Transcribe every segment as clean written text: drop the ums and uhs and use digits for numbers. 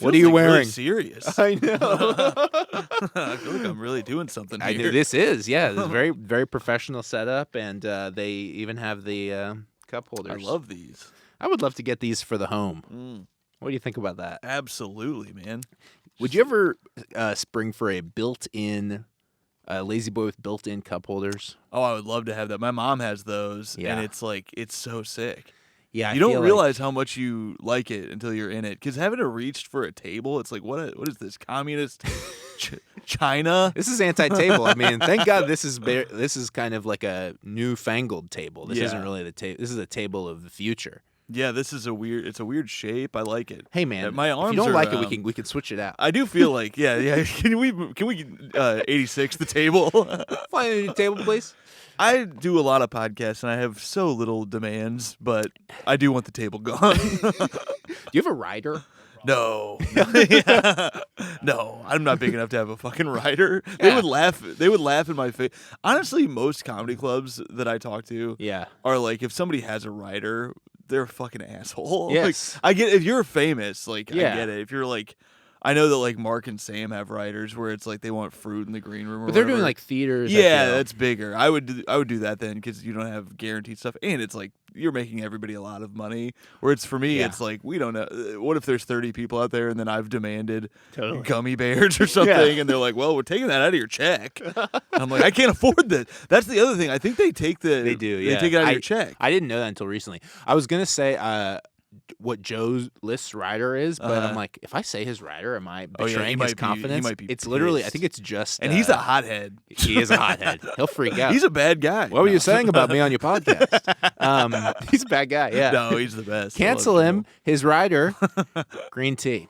What are you wearing? Really serious. I know. I feel like I'm really doing something here. I do. This is very, very professional setup, and they even have the cup holders. I love these. I would love to get these for the home. Mm. What do you think about that? Absolutely, man. Would you ever spring for a built-in Lazy Boy with built-in cup holders? Oh, I would love to have that. My mom has those, Yeah. and it's so sick. Yeah, you don't realize how much you like it until you're in it. Because having to reach for a table, it's like, what is this, communist China? This is anti-table. I mean, thank God this is kind of like a newfangled table. This isn't really the table. This is a table of the future. Yeah, it's a weird shape. I like it. Hey man, my arms if you don't like are, it, we can switch it out. I do feel like yeah. Can we 86 the table? Find a new table, please. I do a lot of podcasts and I have so little demands, but I do want the table gone. Do you have a rider? No. No, I'm not big enough to have a fucking rider. Yeah. They would laugh in my face. Honestly, most comedy clubs that I talk to are like, if somebody has a rider, they're a fucking asshole. Yes. Like, I get if you're famous, like I get it. If you're like, I know that like Mark and Sam have writers where it's like they want fruit in the green room, But they're doing like theaters. Yeah, that's bigger. I would do that then because you don't have guaranteed stuff, and it's like you're making everybody a lot of money. Where it's for me, it's like we don't know. What if there's 30 people out there, and then I've demanded gummy bears or something, and they're like, "Well, we're taking that out of your check." I'm like, I can't afford that. That's the other thing. I think they take the They do. They take it out of your check. I didn't know that until recently. I was gonna say what Joe List's rider is, but I'm like, if I say his rider, am I betraying his confidence? He might be it's literally, I pissed. think it's just, And he's a hothead. He is a hothead. He'll freak out. He's a bad guy. What were you saying about me on your podcast? He's a bad guy. Yeah. No, he's the best. Cancel him. His rider, green tea.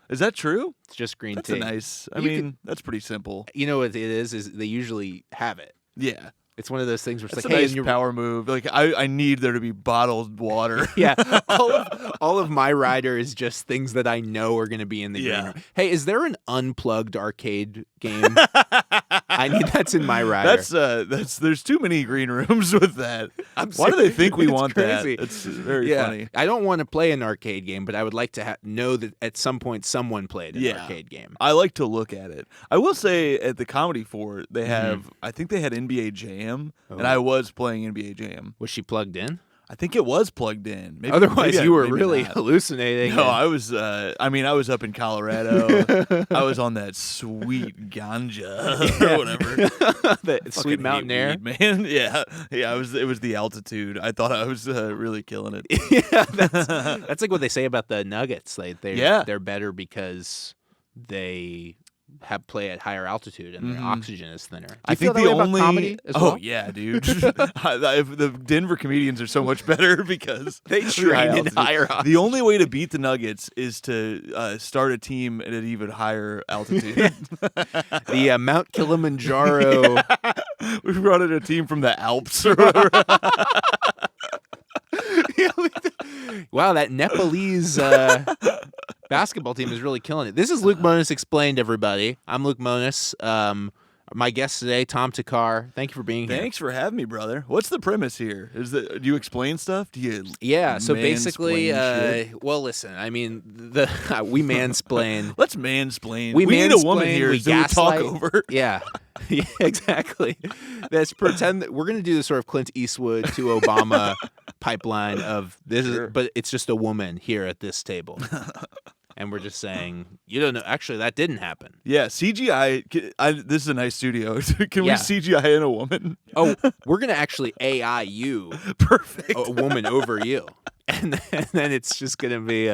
Is that true? It's just green That's tea. nice. I mean, that's pretty simple. You know what it is they usually have it. Yeah. It's one of those things where it's That's like, a hey, nice power move. Like I need there to be bottled water. Yeah, all of my rider is just things that I know are going to be in the green room. Hey, is there an unplugged arcade game? I need that's in my rider. That's there's too many green rooms with that. Why do they think we want crazy. that? It's very funny. I don't want to play an arcade game, but I would like to know that at some point someone played an arcade game. I like to look at it. I will say at the Comedy Fort they have. I think they had NBA Jam. And I was playing NBA Jam. Was she plugged in? I think it was plugged in. Maybe, Otherwise, you were maybe really not. hallucinating. No, I was. I was up in Colorado. I was on that sweet ganja or whatever. That sweet mountain air, man. Yeah. It was the altitude. I thought I was really killing it. Yeah, that's like what they say about the Nuggets. They're better because they play at higher altitude and their oxygen is thinner. I think the only comedy as well? Yeah, dude. The Denver comedians are so much better because they train in higher altitude. The only way to beat the Nuggets is to start a team at an even higher altitude. The Mount Kilimanjaro. We brought in a team from the Alps or whatever. Wow, that Nepalese basketball team is really killing it. This is Luke Mones Explained, everybody. I'm Luke Mones. My guest today, Tom Thakkar. Thank you for being here. Thanks for having me, brother. What's the premise here? Do you explain stuff? Do you? Yeah. So basically, well, listen. I mean, we mansplain. Let's mansplain. We need a woman here to talk over. Yeah. Yeah, exactly. Let's pretend that we're going to do the sort of Clint Eastwood to Obama pipeline of this, but it's just a woman here at this table. And we're just saying, you don't know. Actually, that didn't happen. Yeah, CGI. This is a nice studio. Can we CGI in a woman? Oh, we're going to actually AI you. Perfect. A woman over you. And then it's just going to be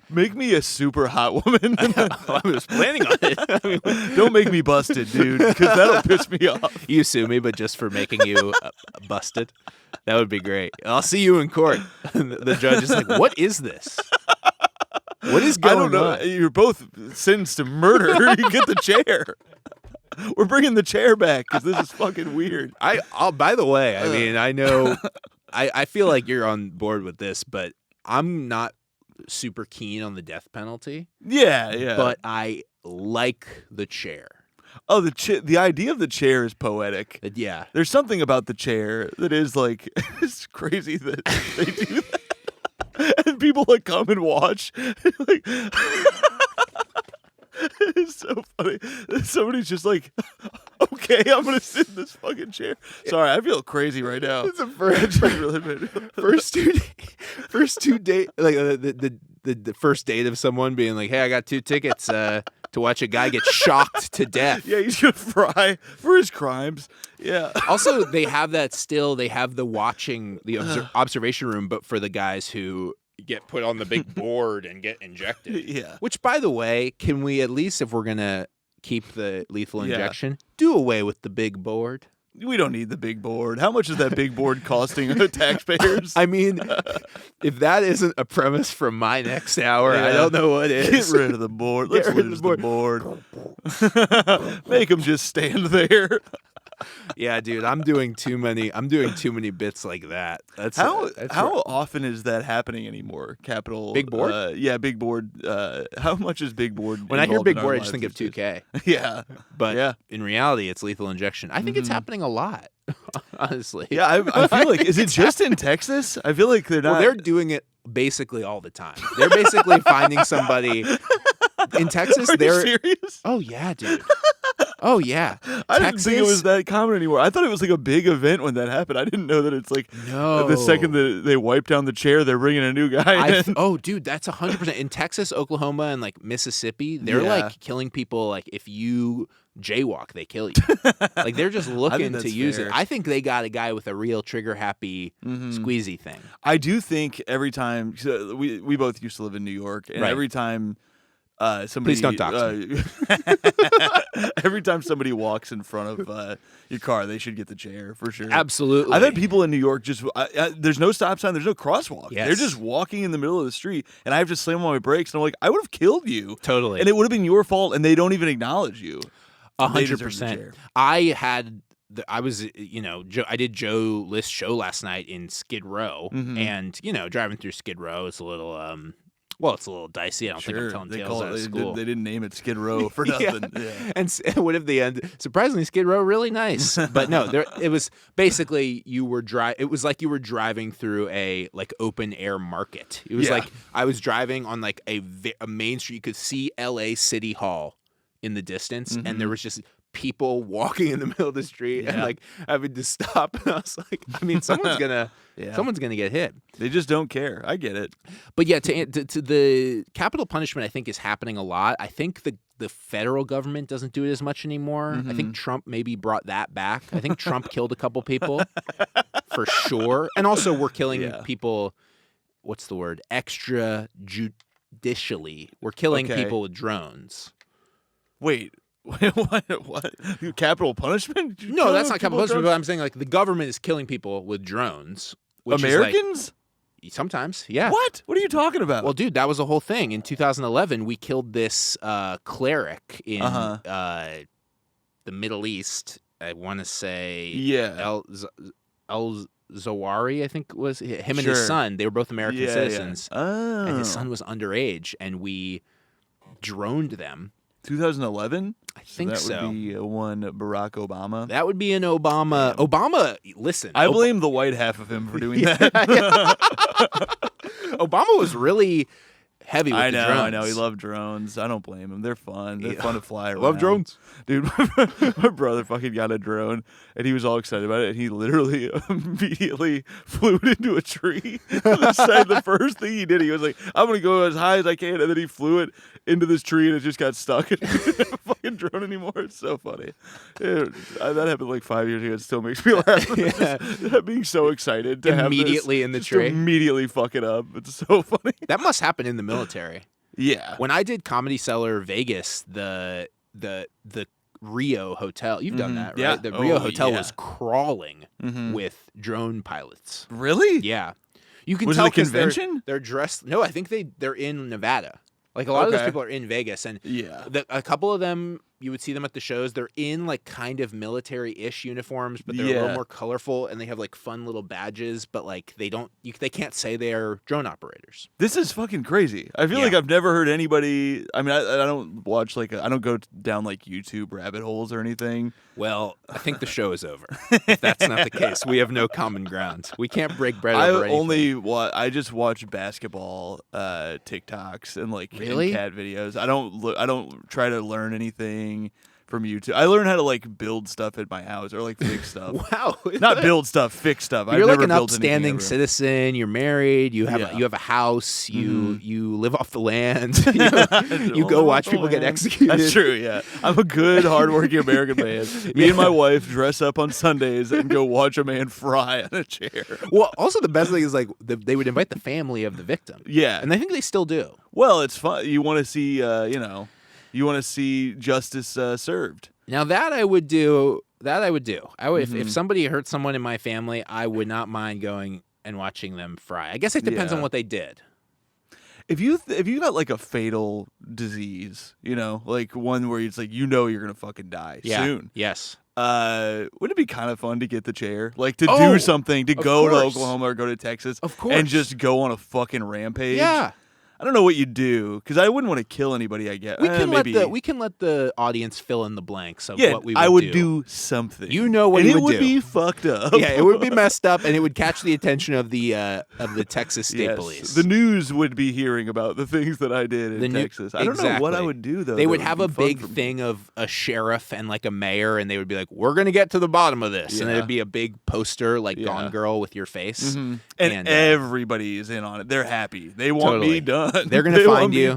make me a super hot woman. I was planning on it. Don't make me busted, dude, because that'll piss me off. You sue me, but just for making you busted. That would be great. I'll see you in court. The judge is like, what is this? What is going on? I don't know. You're both sentenced to murder. You get the chair. We're bringing the chair back because this is fucking weird. By the way, I mean, I know, I feel like you're on board with this, but I'm not super keen on the death penalty. Yeah. But I like the chair. Oh, the idea of the chair is poetic. Yeah. There's something about the chair that is like, it's crazy that they do that. And people like come and watch. Like, It's so funny. Somebody's just like, okay, I'm gonna sit in this fucking chair. Sorry, I feel crazy right now. It's a first two date, like the first date of someone being like, "Hey, I got 2 tickets to watch a guy get shocked to death." Yeah, he's gonna fry for his crimes. Yeah. Also, they have that still. They have the watching the observation room, but for the guys who get put on the big board and get injected. Yeah. Which, by the way, can we at least, if we're gonna keep the lethal injection, do away with the big board? We don't need the big board. How much is that big board costing taxpayers? I mean, if that isn't a premise for my next hour, I don't know what is. Get rid of the board. Let's lose the board. Make them just stand there. Yeah, dude, I'm doing too many bits like that. That's how often is that happening anymore? Capital big board? Yeah, big board. How much is big board? When I hear big board, I just think of 2K. Yeah, but in reality, it's lethal injection. I think it's happening a lot, honestly. Yeah, I feel like, is it just in Texas? I feel like they're not. Well, they're doing it basically all the time. They're basically finding somebody in Texas. Are you serious? Oh yeah, dude. Oh yeah, I didn't think it was that common anymore. I thought it was like a big event when that happened. I didn't know that it's like the second that they wipe down the chair, they're bringing a new guy in. Oh, dude, that's 100% in Texas, Oklahoma, and like Mississippi. They're like killing people. Like if you jaywalk, they kill you. Like they're just looking to use it. I think they got a guy with a real trigger happy squeezy thing. I do think every time we both used to live in New York, and every time. Somebody, please don't talk to me. Every time somebody walks in front of your car, they should get the chair for sure. Absolutely. I've had people in New York just there's no stop sign, there's no crosswalk. Yes. They're just walking in the middle of the street, and I have to slam on my brakes, and I'm like, I would have killed you. Totally. And it would have been your fault, and they don't even acknowledge you. 100%. I did Joe List's show last night in Skid Row, and driving through Skid Row is a little well, it's a little dicey. I don't think I'm telling tales out of school. They didn't name it Skid Row for nothing. Yeah. And what if the end? Surprisingly, Skid Row really nice, but no, it was basically it was like you were driving through a like open air market. It was like I was driving on like a main street. You could see L.A. City Hall in the distance, and there was just people walking in the middle of the street and like having to stop. And I was like, I mean, someone's gonna get hit. They just don't care. I get it. But yeah, to the capital punishment, I think is happening a lot. I think the federal government doesn't do it as much anymore. I think Trump maybe brought that back. I think Trump killed a couple people for sure, and also we're killing people. What's the word? Extrajudicially, we're killing people with drones. Wait. What? Capital punishment? No, that's not capital punishment. But I'm saying like the government is killing people with drones. Americans? Sometimes, yeah. What? What are you talking about? Well, dude, that was a whole thing. In 2011, we killed this cleric in the Middle East. I want to say El Zawahiri, I think was him and his son. They were both American citizens. And his son was underage, and we droned them. 2011? I think so. That would be one Barack Obama. That would be an Obama. Damn. Obama, listen. I blame the white half of him for doing that. Obama was really heavy with the drones. I know. He loved drones. I don't blame him. They're fun. They're fun to fly around. Love drones. Dude, my brother fucking got a drone, and he was all excited about it, and he literally immediately flew it into a tree. The first thing he did, he was like, I'm going to go as high as I can, and then he flew it into this tree, and it just got stuck. And he didn't have a fucking drone anymore. It's so funny. Dude, that happened like 5 years ago. It still makes me laugh. Just being so excited to immediately have this, in the tree. Immediately fuck it up. It's so funny. That must happen in the military. Yeah. When I did Comedy Cellar Vegas, the Rio Hotel, you've done that, right? Yeah. The Rio Hotel was crawling with drone pilots. Really? Yeah. You can was tell it a convention? They're dressed. No, I think they're in Nevada. Like a lot of those people are in Vegas, and a couple of them you would see them at the shows. They're in like kind of military-ish uniforms, but they're a little more colorful, and they have like fun little badges. But like they can't say they're drone operators. This is fucking crazy. I feel like I've never heard anybody. I mean, I don't watch I don't go down like YouTube rabbit holes or anything. Well, I think the show is over. If that's not the case, we have no common ground. We can't break bread over anything. I just watch basketball TikToks and like really? and cat videos. I don't try to learn anything from YouTube. I learned how to like build stuff at my house or like fix stuff. Wow. Not build stuff, fix stuff. You're like an upstanding citizen. You're married. You have a house. You live off the land. you go watch people get executed. That's true, yeah. I'm a good, hardworking American man. Me and my wife dress up on Sundays and go watch a man fry on a chair. Well, also the best thing is like they would invite the family of the victim. Yeah. And I think they still do. Well, it's fun. You want to see, you want to see justice served. Now that I would do. If somebody hurt someone in my family, I would not mind going and watching them fry. I guess it depends on what they did. If you got like a fatal disease, like one where it's like you're gonna fucking die soon. Yes. Wouldn't it be kind of fun to get the chair, like to do something, to go to Oklahoma or go to Texas, of course, and just go on a fucking rampage? Yeah. I don't know what you do because I wouldn't want to kill anybody. I guess we can let the audience fill in the blanks of what we would do. I would do something. You know what you would do. It would be fucked up. Yeah, it would be messed up, and it would catch the attention of the Texas State Police. The news would be hearing about the things that I did in Texas. I don't know what I would do though. They would have a big thing of a sheriff and like a mayor, and they would be like, "We're gonna get to the bottom of this," and it'd be a big poster like "Gone Girl" with your face, and everybody is in on it. They're happy. They want me done. They're gonna find you.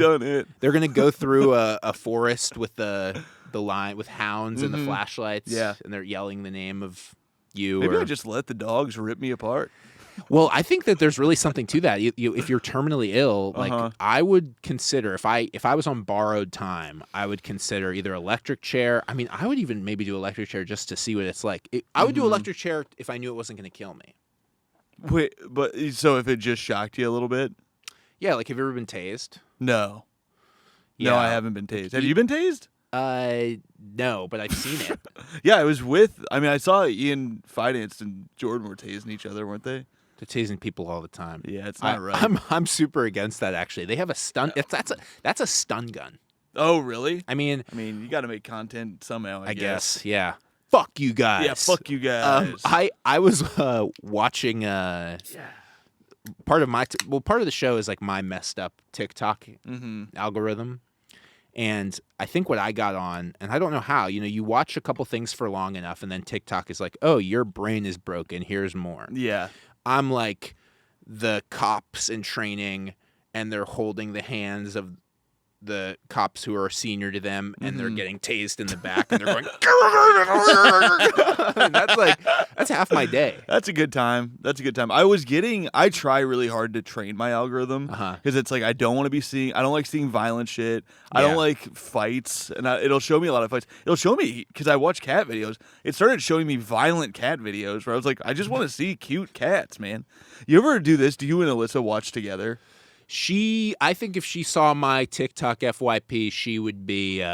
They're gonna go through a forest with the line with hounds and the flashlights. Yeah, and they're yelling the name of you. Maybe I just let the dogs rip me apart. Well, I think that there's really something to that. If you're terminally ill, like I would consider if I was on borrowed time, I would consider either electric chair. I mean, I would even maybe do electric chair just to see what it's like. I would do electric chair if I knew it wasn't going to kill me. Wait, but so if it just shocked you a little bit? Yeah, like have you ever been tased? No. Yeah. No, I haven't been tased. Have you been tased? No, but I've seen it. Yeah, I saw Ian Finance and Jordan were tasing each other, weren't they? They're tasing people all the time. Yeah, it's not right. I'm super against that actually. They have a stun that's a stun gun. Oh, really? I mean, you got to make content somehow, I guess. Yeah. Fuck you guys. Yeah, fuck you guys. I was watching part of the show is like my messed up TikTok algorithm. And I think what I got on, and I don't know how, you watch a couple things for long enough and then TikTok is like, oh, your brain is broken. Here's more. Yeah. I'm like the cops in training and they're holding the hands of the cops who are senior to them and they're getting tased in the back and they're going and that's half my day. That's a good time. I try really hard to train my algorithm because it's like I don't like seeing violent shit. I don't like fights, and it'll show me a lot of fights. It'll show me because I watch cat videos. It started showing me violent cat videos where I was like, I just want to see cute cats, man. You ever do this? Do you and Alyssa watch together? I think if she saw my TikTok FYP, she would be,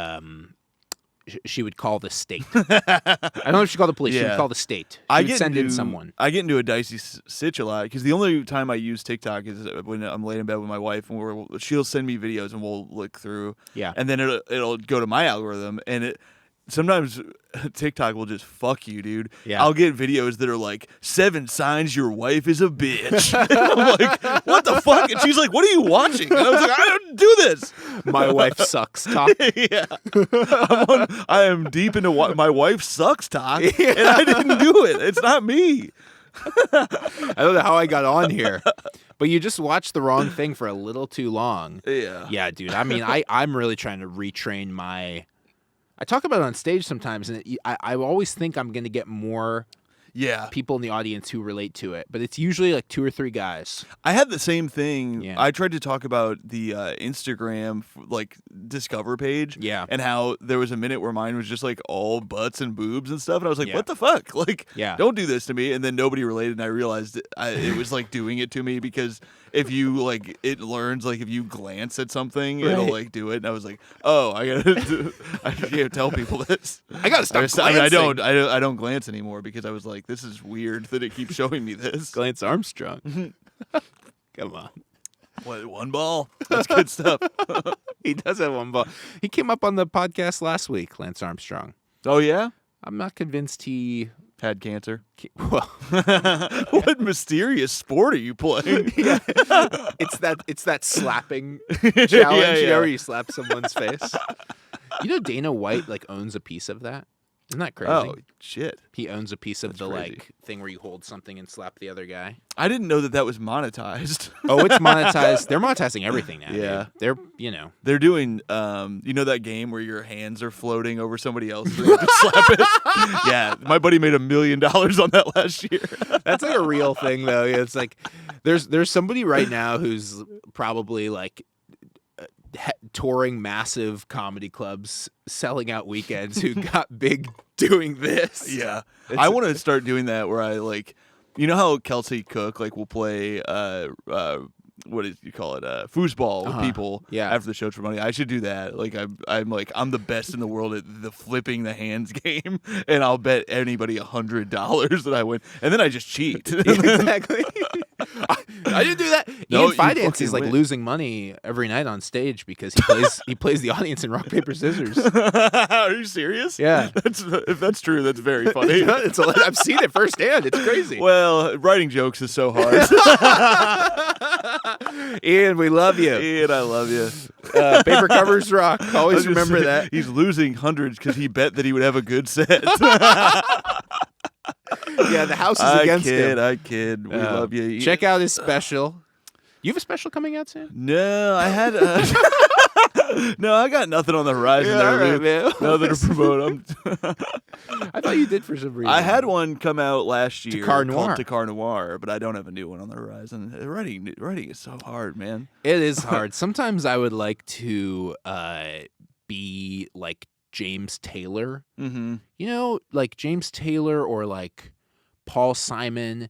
she would call the state. I don't know if she called the police. She would call the state. She would send in someone. I get into a dicey sitch a lot because the only time I use TikTok is when I'm laying in bed with my wife and she'll send me videos and we'll look through. Yeah. And then it'll go to my algorithm and sometimes TikTok will just fuck you, dude. Yeah. I'll get videos that are like 7 signs your wife is a bitch. I'm like, what the fuck? And she's like, what are you watching? And I was like, I don't do this. My wife sucks talk. Yeah. I am deep into my wife sucks talk, and I didn't do it. It's not me. I don't know how I got on here. But you just watched the wrong thing for a little too long. Yeah. Yeah, dude. I mean, I'm really trying to retrain my... I talk about it on stage sometimes, and I always think I'm going to get more people in the audience who relate to it, but it's usually like 2 or 3 guys. I had the same thing. Yeah. I tried to talk about the Instagram like Discover page, and how there was a minute where mine was just like all butts and boobs and stuff, and I was like, what the fuck? Like, don't do this to me. And then nobody related, and I realized it was like doing it to me because if you like, it learns like if you glance at something, it'll like do it. And I was like, oh, I can't tell people this. I gotta stop glancing. I don't glance anymore because I was like, this is weird that it keeps showing me this. Lance Armstrong. Come on. What, 1 ball? That's good stuff. He does have 1 ball. He came up on the podcast last week, Lance Armstrong. Oh, yeah? I'm not convinced he had cancer. Well, what mysterious sport are you playing? It's that slapping challenge, where you slap someone's face. You know, Dana White like owns a piece of that. Isn't that crazy? Oh shit! He owns a piece of like thing where you hold something and slap the other guy. I didn't know that was monetized. Oh, it's monetized. They're monetizing everything now. Yeah, dude. They're doing that game where your hands are floating over somebody else and you just slap it. Yeah, my buddy made $1 million on that last year. That's like a real thing though. It's like there's somebody right now who's probably like touring massive comedy clubs, selling out weekends, who got big doing this. Yeah. I want to start doing that where I like, you know how Kelsey Cook like will play what do you call it? Foosball with people after the show for money. I should do that. Like I'm the best in the world at the flipping the hands game, and I'll bet anybody $100 that I win, and then I just cheat. Exactly. I didn't do that. Ian Fidance is like losing money every night on stage because he plays the audience in rock paper scissors. Are you serious? Yeah. If that's true, that's very funny. I've seen it firsthand. It's crazy. Well, writing jokes is so hard. Ian, we love you. Ian, I love you. Paper covers rock. Always remember that. He's losing hundreds because he bet that he would have a good set. Yeah, the house is against him. I kid. We love you. Check out his special. You have a special coming out soon? No, I had. No, I got nothing on the horizon there, right, man. Nothing to promote. I thought you did for some reason. I had one come out last year called Thakkar Noir, but I don't have a new one on the horizon. Writing is so hard, man. It is hard. Sometimes I would like to be like James Taylor. Mm-hmm. You know, like James Taylor or like Paul Simon.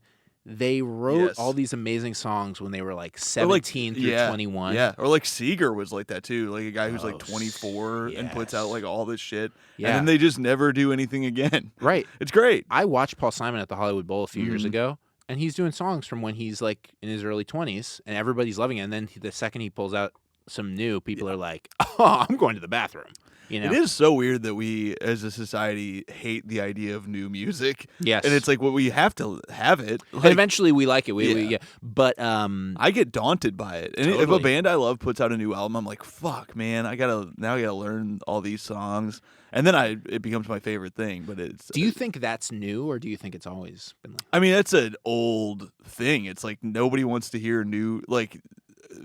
They wrote all these amazing songs when they were like 17 through 21. Yeah, or like Seeger was like that too. Like a guy who's like 24 and puts out like all this shit. Yeah. And then they just never do anything again. Right. It's great. I watched Paul Simon at the Hollywood Bowl a few years ago, and he's doing songs from when he's like in his early 20s, and everybody's loving it. And then the second he pulls out some new, people are like, oh, I'm going to the bathroom. You know? It is so weird that we, as a society, hate the idea of new music. Yes. And it's like, well, we have to have it. Like, and eventually we like it. But I get daunted by it. And if a band I love puts out a new album, I'm like, fuck, man, I gotta learn all these songs. And then it becomes my favorite thing. But it's. Do you think that's new, or do you think it's always been like? I mean, that's an old thing. It's like nobody wants to hear new, like.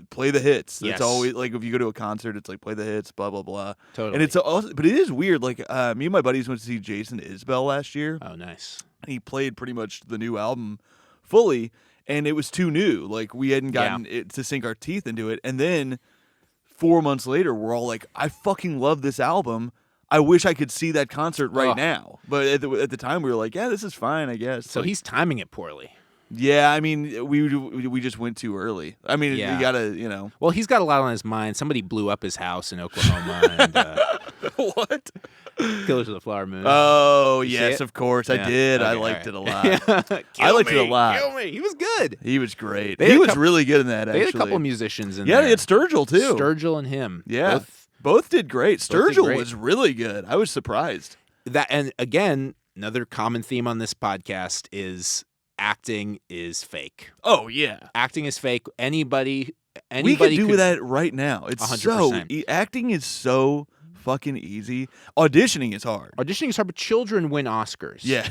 Play the hits. It's always like if you go to a concert, it's like play the hits, blah blah blah. Totally. And it's also, but it is weird. Like me and my buddies went to see Jason Isbell last year. Oh, nice. And he played pretty much the new album fully, and it was too new. Like we hadn't gotten it to sink our teeth into it. And then 4 months later, we're all like, I fucking love this album. I wish I could see that concert right now. But at the time, we were like, yeah, this is fine, I guess. So he's timing it poorly. Yeah, I mean, we just went too early. I mean, you gotta, you know. Well, he's got a lot on his mind. Somebody blew up his house in Oklahoma. And, what? Killers of the Flower Moon. Oh, yes, of course. I did. Okay, I liked it a lot. I liked it a lot. Kill me. He was good. He was great. He was really good in that, actually. They had a couple musicians in there. Yeah, they had Sturgill, too. Sturgill and him. Yeah. Both did great. Sturgill was really good. I was surprised. And again, another common theme on this podcast is acting is fake. Oh, yeah. Acting is fake. Anybody we could do that right now. It's 100%. Acting is so fucking easy. Auditioning is hard. Auditioning is hard, but children win Oscars. Yeah.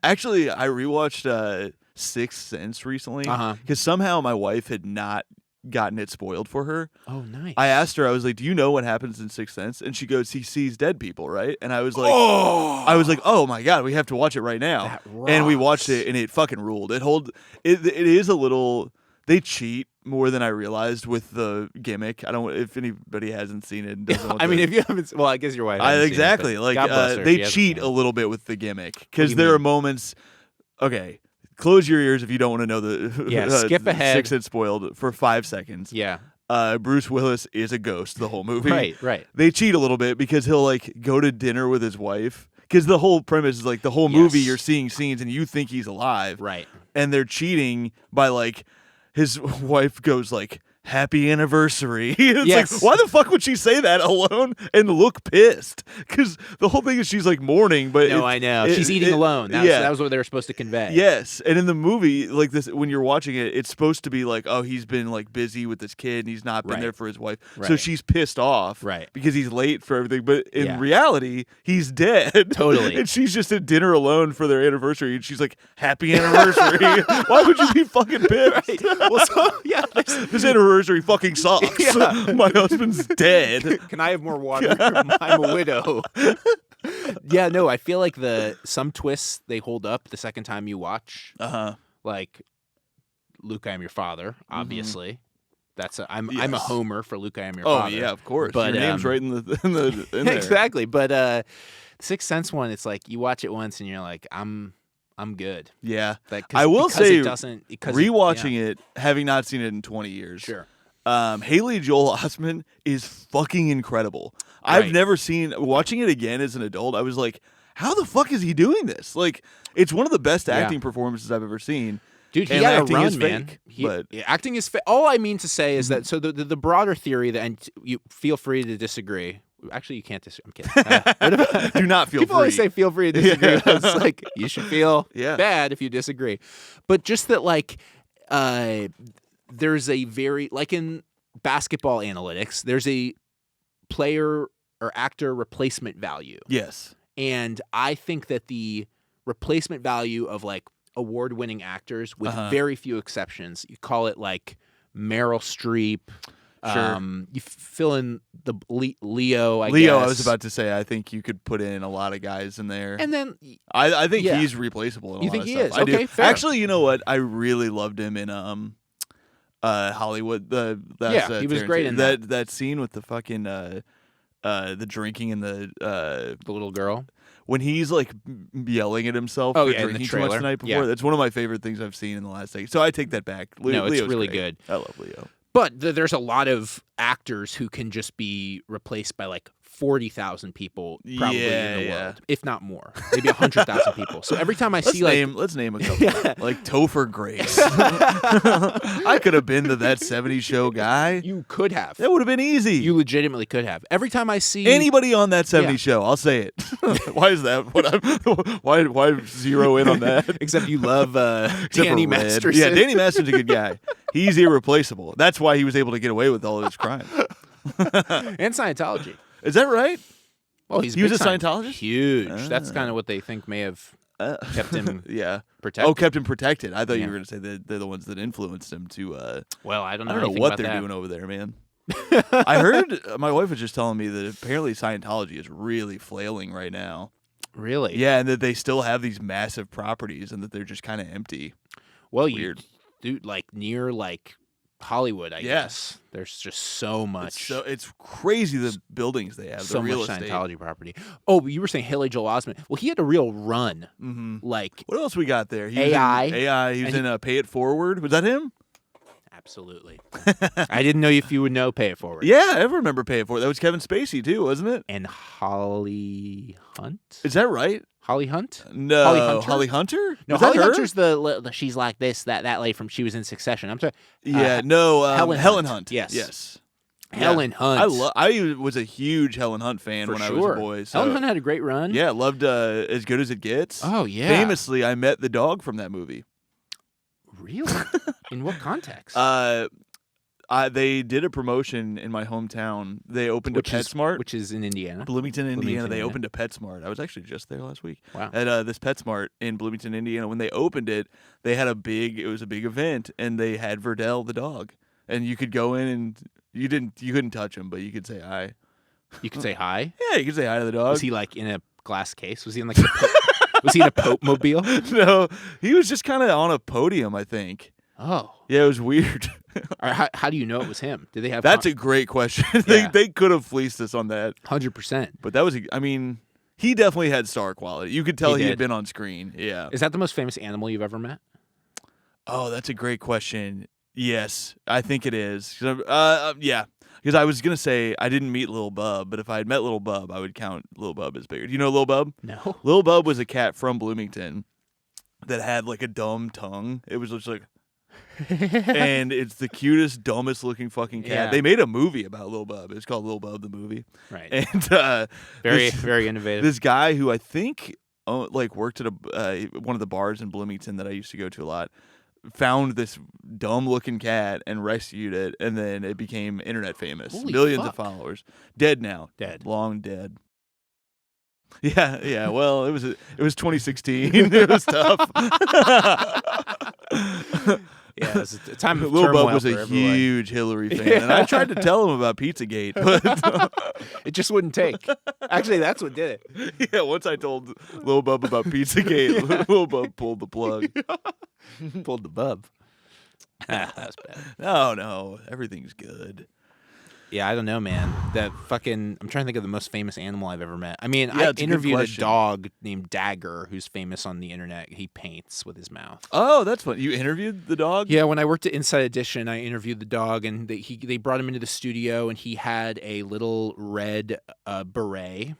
Actually, I rewatched Sixth Sense recently because somehow my wife had not gotten it spoiled for her. Oh, nice. I asked her, I was like, do you know what happens in Sixth Sense? And she goes, he sees dead people, right? And I was like, oh my God, we have to watch it right now. That And we rocks. watched it, and it fucking ruled. It is a little, they cheat more than I realized with the gimmick. I don't, if anybody hasn't seen it and doesn't want I mean, to, if you haven't, well, I guess your wife. hasn't seen it, exactly. but like God bless her, they she hasn't cheat seen a it. little bit with the gimmick What because do you there are mean? moments. Okay, close your ears if you don't want to know the Skip ahead. Sixth Sense spoiled for 5 seconds. Yeah. Bruce Willis is a ghost the whole movie. Right. They cheat a little bit because he'll like go to dinner with his wife. Because the whole premise is like the whole movie you're seeing scenes and you think he's alive. Right. And they're cheating by like his wife goes like, happy anniversary. It's Yes. like, why the fuck would she say that alone and look pissed? Because the whole thing is she's like mourning, but No, I know. She's eating alone. That was what they were supposed to convey. Yes, and in the movie, like this, when you're watching it, it's supposed to be like, oh, he's been like busy with this kid, and he's not been Right. there for his wife, so Right. she's pissed off, Right. because he's late for everything. But in Yeah. reality, he's dead, Totally. and she's just at dinner alone for their anniversary, and she's like, happy anniversary. Why would you be fucking pissed? Right. Well, so, yeah. This anniversary fucking sucks. Yeah. My husband's dead. Can I have more water? I'm a widow. Yeah, no, I feel like some twists they hold up the second time you watch. Like Luke, I am your father. Obviously, I'm a homer for Luke, I am your father. Oh yeah, of course. But your name's right in there. Exactly. But Sixth Sense one, it's like you watch it once and you're like, I'm good. Yeah, Like, I will say, rewatching it, having not seen it in 20 years. Sure. Haley Joel Osment is fucking incredible. Right. I've never seen, watching it again as an adult, I was like, how the fuck is he doing this? Like, it's one of the best acting performances I've ever seen. Dude, he And got a acting run, is man. fake, but Acting is fake. All I mean to say is that, so the broader theory, that, and you feel free to disagree. Actually, you can't disagree. I'm kidding. What about, do not feel people free. always say feel free to disagree. Yeah. It's like, you should feel Yeah. bad if you disagree. But just that, like, there's a very, like in basketball analytics, there's a player or actor replacement value. Yes. And I think that the replacement value of like award-winning actors, with very few exceptions, you call it like Meryl Streep. Sure. You fill in the Leo. I Leo, guess. I was about to say, I think you could put in a lot of guys in there. And then I think yeah. he's replaceable in a You lot think of he stuff. is? I do. Okay, fair. Actually, you know what? I really loved him in Hollywood. He was great in that scene with the fucking the drinking and the little girl. when he's like yelling at himself Oh, for yeah, in the drinking too much the trailer. night before. Yeah. That's one of my favorite things I've seen in the last decade. So I take that back. No, it's Leo's really great. good. I love Leo. But there's a lot of actors who can just be replaced by like 40,000 people probably in the world, if not more, maybe 100,000 people. So every time I see let's name a couple, like Topher Grace. I could have been to that '70s show guy. you could have. That would have been easy. You legitimately could have. Every time I see Anybody on that '70s show, I'll say it. Why is that? Why zero in on that? except you love Except Danny for Red. Masterson. Yeah, Danny Masterson's a good guy. He's irreplaceable. That's why he was able to get away with all of his crimes. and Scientology. Is that right? Well, He was big a time. Scientologist? Huge. That's kind of what they think may have kept him Yeah. protected. Oh, kept him protected. I thought you Yeah. were going to say that they're the ones that influenced him to. Well, I don't know. I don't know anything what about they're that. doing over there, man. I heard my wife was just telling me that apparently Scientology is really flailing right now. Really? Yeah, and that they still have these massive properties and that they're just kind of empty. Well, Weird. dude, like near like Hollywood, I guess. There's just so much. It's crazy the buildings they have. So the real much estate. Scientology property. Oh, but you were saying Haley Joel Osment. Well, he had a real run. Mm-hmm. Like What else we got there? He AI. Was in AI. He was in Pay It Forward. Was that him? absolutely. I didn't know if you would know Pay It Forward. Yeah, I remember Pay It Forward. That was Kevin Spacey too, wasn't it? And Holly Hunt. Is that right? Holly Hunt? No, Holly Hunter? Holly Hunter? No, Was that Holly her? Hunter's the she's like this, that lady from She Was in Succession. I'm sorry. Yeah, no, Helen Hunt. Yes. Yes. Helen Hunt. I was a huge Helen Hunt fan For when I sure. was a boy. So, Helen Hunt had a great run. yeah, loved As Good as It Gets. Oh yeah. Famously, I met the dog from that movie. Really? In what context? They did a promotion in my hometown. They opened a PetSmart, which is in Indiana. Bloomington, Indiana. They Indiana. opened a PetSmart. I was actually just there last week. Wow. At this PetSmart in Bloomington, Indiana. When they opened it, they had it was a big event, and they had Verdell the dog. and you could go in and you couldn't touch him, but you could say hi. You could say hi? Yeah, you could say hi to the dog. Was he like in a glass case? Was he in like was he in a Pope mobile? No, he was just kind of on a podium, I think. Oh. Yeah, it was weird. How do you know it was him? Did they have That's a great question. They could have fleeced us on that. 100%. But that was, I mean, he definitely had star quality. You could tell he had been on screen. Yeah. Is that the most famous animal you've ever met? Oh, that's a great question. Yes, I think it is. Yeah. Because I was going to say I didn't meet Lil Bub, but if I had met Lil Bub, I would count Lil Bub as bigger. Do you know Lil Bub? No. Lil Bub was a cat from Bloomington that had like a dumb tongue. It was just like... and it's the cutest, dumbest looking fucking cat. Yeah. They made a movie about Lil Bub. It's called Lil Bub the movie. Right. And very innovative. This guy who I think worked at one of the bars in Bloomington that I used to go to a lot, found this dumb looking cat and rescued it, and then it became internet famous. Holy Millions fuck. of followers. Dead now. Dead. Long dead. Yeah. Well, it was 2016. It was tough. Yeah, it was a time of Lil turmoil Bub was for a everyone. huge Hillary fan, and I tried to tell him about Pizzagate, but it just wouldn't take. Actually, that's what did it. yeah, once I told Lil Bub about Pizzagate, Lil Bub pulled the plug. Pulled the bub. That's bad. No, everything's good. Yeah, I don't know, man. I'm trying to think of the most famous animal I've ever met. I mean, Yeah, I it's a good interviewed a question. dog named Dagger, who's famous on the internet. He paints with his mouth. Oh, that's fun. You interviewed the dog? Yeah, when I worked at Inside Edition, I interviewed the dog, and they brought him into the studio, and he had a little red beret.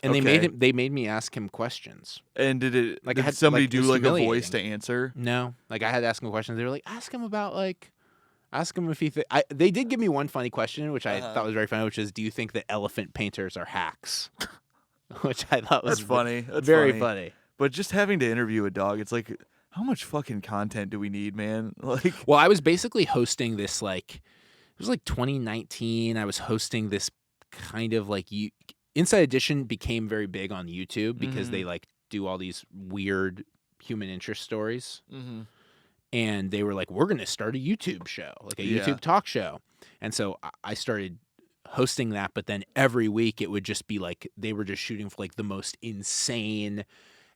And Okay. they made me ask him questions. And did Like, I did had- somebody like, do it was like a voice humiliating. to answer? No, like I had to ask him questions. They were like, ask him if he. They did give me one funny question, which I thought was very funny, which is, do you think that elephant painters are hacks? Which I thought was That's funny. That's very funny. But just having to interview a dog, it's like, how much fucking content do we need, man? Like, Well, I was basically hosting this it was like 2019. I was hosting this kind of Inside Edition became very big on YouTube because they do all these weird human interest stories. And they were like, we're going to start a YouTube show, like a YouTube talk show. And so I started hosting that, but then every week it would just be like, they were just shooting for like the most insane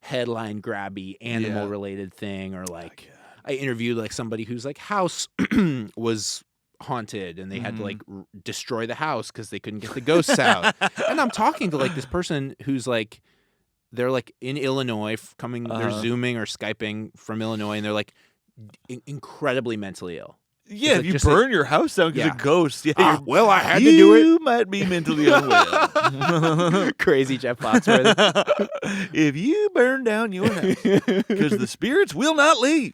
headline grabby animal related thing. Or like, I interviewed like somebody whose like house was haunted and they had to like destroy the house because they couldn't get the ghosts out. And I'm talking to like this person who's like, they're like in Illinois they're Zooming or Skyping from Illinois, and they're like incredibly mentally ill. yeah, like if you just burn your house down because Yeah. of ghosts, Well, I had to do it. You might be mentally unwell. Crazy Jeff Foxworthy. If you burn down your house, because the spirits will not leave.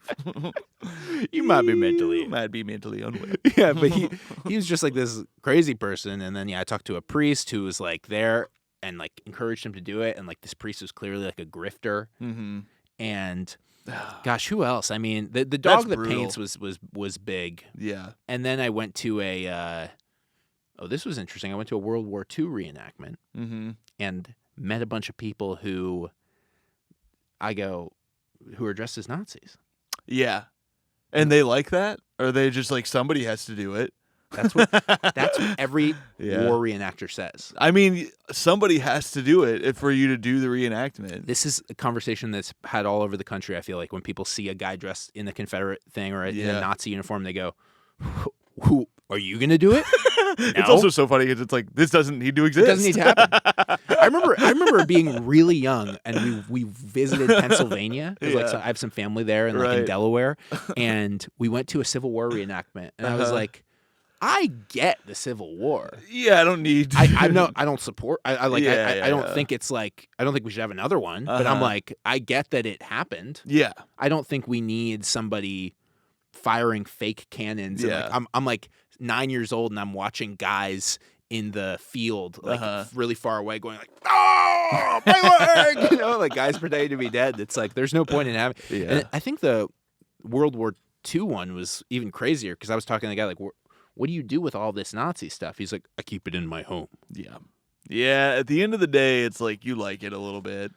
You might be mentally You ill. might be mentally unwell. Yeah, but he was just like this crazy person. And then I talked to a priest who was like there and like encouraged him to do it. And like this priest was clearly like a grifter. And gosh, who else? I mean, the dog that brutal. paints was big. Yeah. And then I went to this was interesting. I went to a World War II reenactment and met a bunch of people who are dressed as Nazis. Yeah. And they like that? Or they just like, somebody has to do it? That's what every war reenactor says. I mean, somebody has to do it for you to do the reenactment. This is a conversation that's had all over the country. I feel like when people see a guy dressed in the Confederate thing or in a Nazi uniform, they go, "Who are you going to do it?" It's also so funny because it's like, this doesn't need to exist. It doesn't need to happen. I remember being really young and we visited Pennsylvania. I have some family there and like in Delaware, and we went to a Civil War reenactment, and I was like, I get the Civil War. Yeah, I don't need. I don't support. I don't think it's like. I don't think we should have another one. But I'm like, I get that it happened. Yeah. I don't think we need somebody firing fake cannons. Yeah. And like, I'm like 9 years old and I'm watching guys in the field like really far away going like, oh, my leg, like guys pretending to be dead. It's like there's no point in having. Yeah. And I think the World War II one was even crazier because I was talking to the guy like, what do you do with all this Nazi stuff? He's like, I keep it in my home. Yeah. Yeah, at the end of the day, it's like you like it a little bit.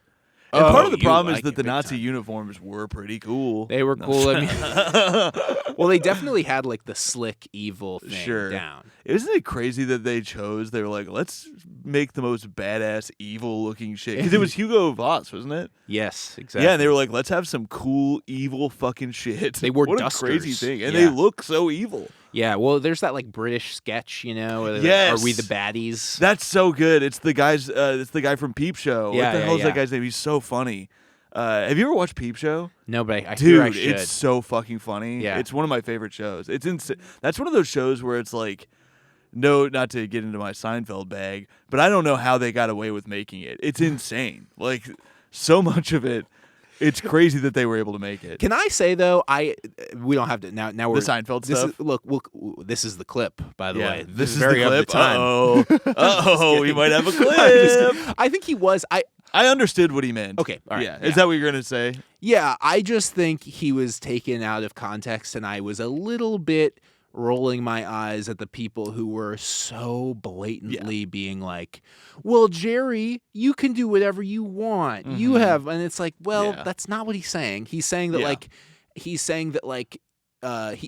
And part of the you problem is like that it the big Nazi time. uniforms were pretty cool. They were cool. I mean, well, they definitely had like the slick evil thing down. Isn't it crazy that they were like, let's make the most badass evil looking shit? Because it was Hugo Boss, wasn't it? Yes, exactly. Yeah, and they were like, let's have some cool evil fucking shit. They wore what dusters. A crazy thing. And they look so evil. Yeah, well, there's that like British sketch, you know, where yes. like, are we the baddies? That's so good. It's the guys. It's the guy from Peep Show. Yeah, what the hell is that guy's name? He's so funny. Have you ever watched Peep Show? No, but I Dude, hear I should. It's so fucking funny. Yeah. It's one of my favorite shows. It's That's one of those shows where it's like, no, not to get into my Seinfeld bag, but I don't know how they got away with making it. It's insane. Like, so much of it. It's crazy that they were able to make it. Can I say though? We don't have to now. We're the Seinfeld stuff. This is the clip, by the way. This is very the clip. Of the time. Oh, we might have a clip. I think he was. I understood what he meant. Okay, all right. Yeah. Is that what you're gonna say? Yeah, I just think he was taken out of context, and I was a little bit rolling my eyes at the people who were so blatantly being like, well, Jerry, you can do whatever you want. You have, and it's like, well, that's not what he's saying. He's saying that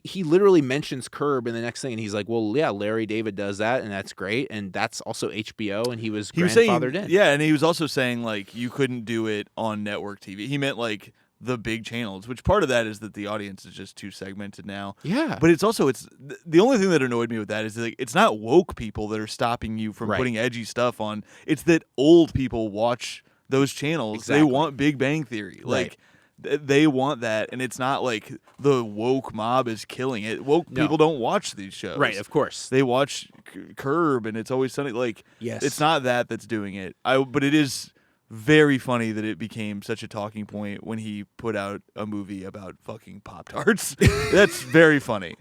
he literally mentions Curb in the next thing, and he's like, well, yeah, Larry David does that, and that's great, and that's also HBO, and he was grandfathered in. Yeah, and he was also saying, like, you couldn't do it on network TV. He meant, like, the big channels, which part of that is that the audience is just too segmented now. Yeah. But it's also, the only thing that annoyed me with that is that, like, it's not woke people that are stopping you from putting edgy stuff on. It's that old people watch those channels. Exactly. They want Big Bang Theory. Like, they want that, and it's not like the woke mob is killing it. Woke people don't watch these shows. Right, of course. They watch Curb, and It's Always Sunny. Like, it's not that's doing it. But it is very funny that it became such a talking point when he put out a movie about fucking Pop-Tarts. That's very funny.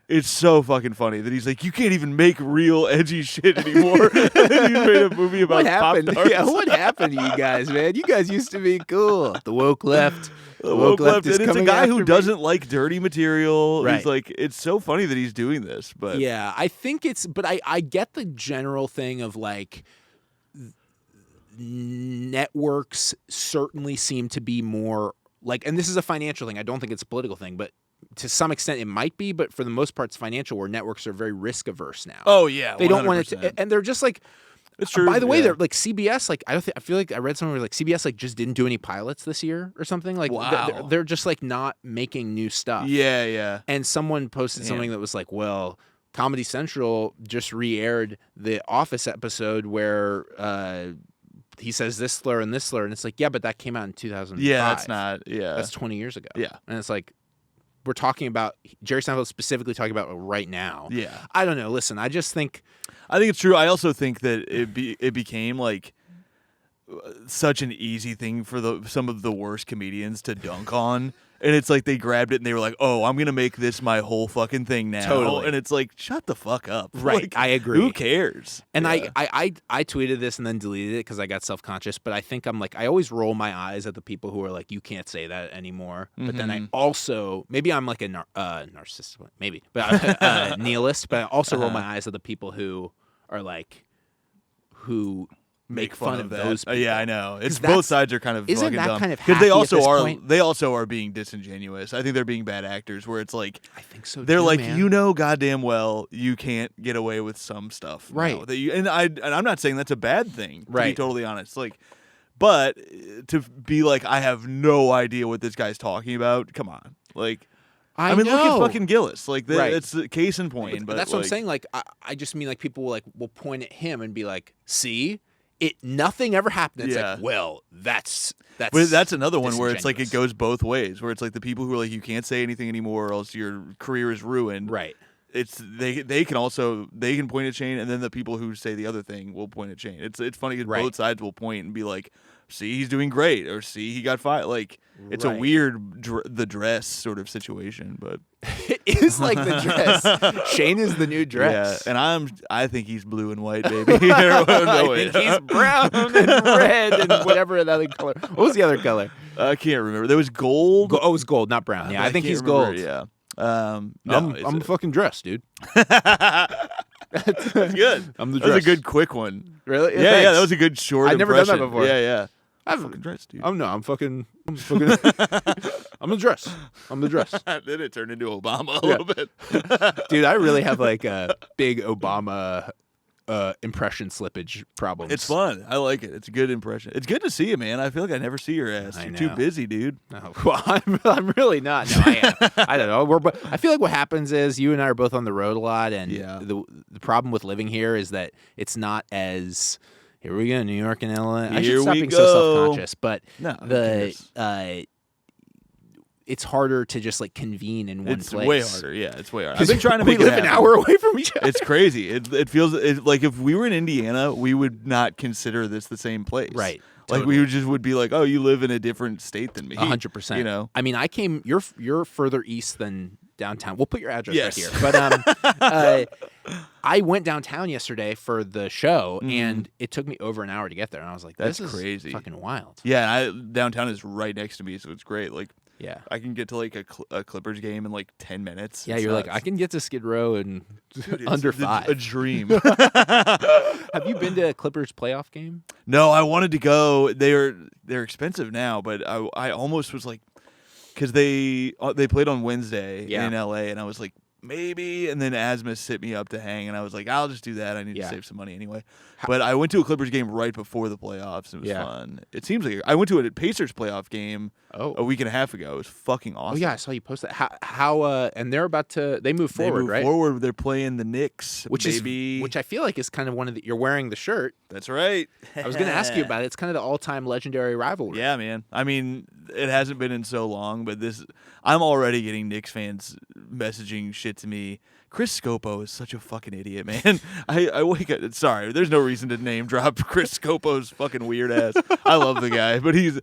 It's so fucking funny that he's like, you can't even make real edgy shit anymore. And then you made a movie about Pop-Tarts. Yeah, what happened to you guys, man? You guys used to be cool. The woke left. The woke left. And it's a guy who doesn't like dirty material. Right. He's like, it's so funny that he's doing this. But yeah, I think but I get the general thing of like, networks certainly seem to be more like, and this is a financial thing. I don't think it's a political thing, but to some extent it might be, but for the most part it's financial, where networks are very risk averse now. Oh yeah, 100%. They don't want it to, and they're just like, it's true. By the way, they're like CBS. Like I feel like I read somewhere where like CBS like just didn't do any pilots this year or something. Like they're just like not making new stuff. Yeah. And someone posted something that was like, well, Comedy Central just re-aired the Office episode where he says this slur and this slur, and it's like, yeah, but that came out in 2005. Yeah, that's not. Yeah, that's 20 years ago. Yeah, and it's like, we're talking about Jerry Seinfeld specifically talking about right now. Yeah, I don't know. Listen, I think it's true. I also think that it became like such an easy thing for some of the worst comedians to dunk on. And it's like they grabbed it and they were like, oh, I'm going to make this my whole fucking thing now. Totally. And it's like, shut the fuck up. Right. Like, I agree. Who cares? And I tweeted this and then deleted it because I got self-conscious. But I think I always roll my eyes at the people who are like, you can't say that anymore. Mm-hmm. But then I also, maybe I'm like a narcissist, maybe, but a nihilist. But I also roll my eyes at the people who are like, who make fun of those people. Yeah, I know. It's both sides are kind of isn't fucking that dumb. kind of because they also at are this point? They also are being disingenuous. I think they're being bad actors where it's like, I think so they're too, like, man. you know goddamn well you can't get away with some stuff. Right. Now, that you, and I'm not saying that's a bad thing, to be Right. totally honest. Like, but to be like, I have no idea what this guy's talking about, come on. Like, I mean, look at fucking Gillis. Like, it's a case in point. But that's what I'm saying. Like, I just mean like people will point at him and be like, see? Nothing ever happened. It's like, well, that's but that's another one where it's like it goes both ways. Where it's like the people who are like, you can't say anything anymore, or else your career is ruined. Right. It's they can point at Shane, and then the people who say the other thing will point at Shane. It's funny because both sides will point and be like, see, he's doing great, or see, he got fired. Like, it's a weird the dress sort of situation, but it is like the dress. Shane is the new dress. Yeah, and I think he's blue and white, baby. I think he's brown and red and whatever that other color. What was the other color? I can't remember. There was gold. It was gold, not brown. Yeah, I think he's remember, gold. Yeah. I'm fucking dressed, dude. That's good. I'm the dress. That was a good quick one. Really? Yeah, that was a good short I've never impression. done that before. Yeah. I'm fucking dressed, dude. I'm fucking I'm the dress. I'm the dress. Then it turned into Obama a little bit. Dude, I really have like a big Obama impression slippage problem. It's fun. I like it. It's a good impression. It's good to see you, man. I feel like I never see your ass. You're too busy, dude. No, well, I'm really not. No, I am. I don't know. I feel like what happens is you and I are both on the road a lot, and the problem with living here is that it's not as here we go, New York and LA. I should stop being so self-conscious, but it's harder to just like convene in one place. It's way harder. Yeah, it's way harder. I've been trying to make we live an hour away from each other. It's crazy. It feels like if we were in Indiana, we would not consider this the same place. Right. Like we would be like, oh, you live in a different state than me. 100%. You know. I mean, you're further east than downtown. We'll put your address right here. But I went downtown yesterday for the show, and it took me over an hour to get there. And I was like, this is crazy. Fucking wild. Yeah, downtown is right next to me, so it's great. Like, yeah, I can get to like a Clippers game in like 10 minutes. Yeah, you're like, I can get to Skid Row in under 5. A dream. Have you been to a Clippers playoff game? No, I wanted to go. They're expensive now, but I almost was like, because they played on Wednesday in LA, and I was like, maybe, and then Asmus hit me up to hang, and I was like, I'll just do that. I need to save some money anyway. But I went to a Clippers game right before the playoffs. It was fun. It seems like I went to a Pacers playoff game a week and a half ago. It was fucking awesome. Oh yeah, I saw you post that. How and they're about to move forward, right? Forward. They're playing the Knicks, which I feel like is kind of one of the. You're wearing the shirt. That's right. I was going to ask you about it. It's kind of the all-time legendary rivalry. Yeah, man. I mean, it hasn't been in so long, but I'm already getting Knicks fans messaging shit to me. Chris Scopo is such a fucking idiot, man. I wake up. Sorry, there's no reason to name drop Chris Scopo's fucking weird ass. I love the guy, but he's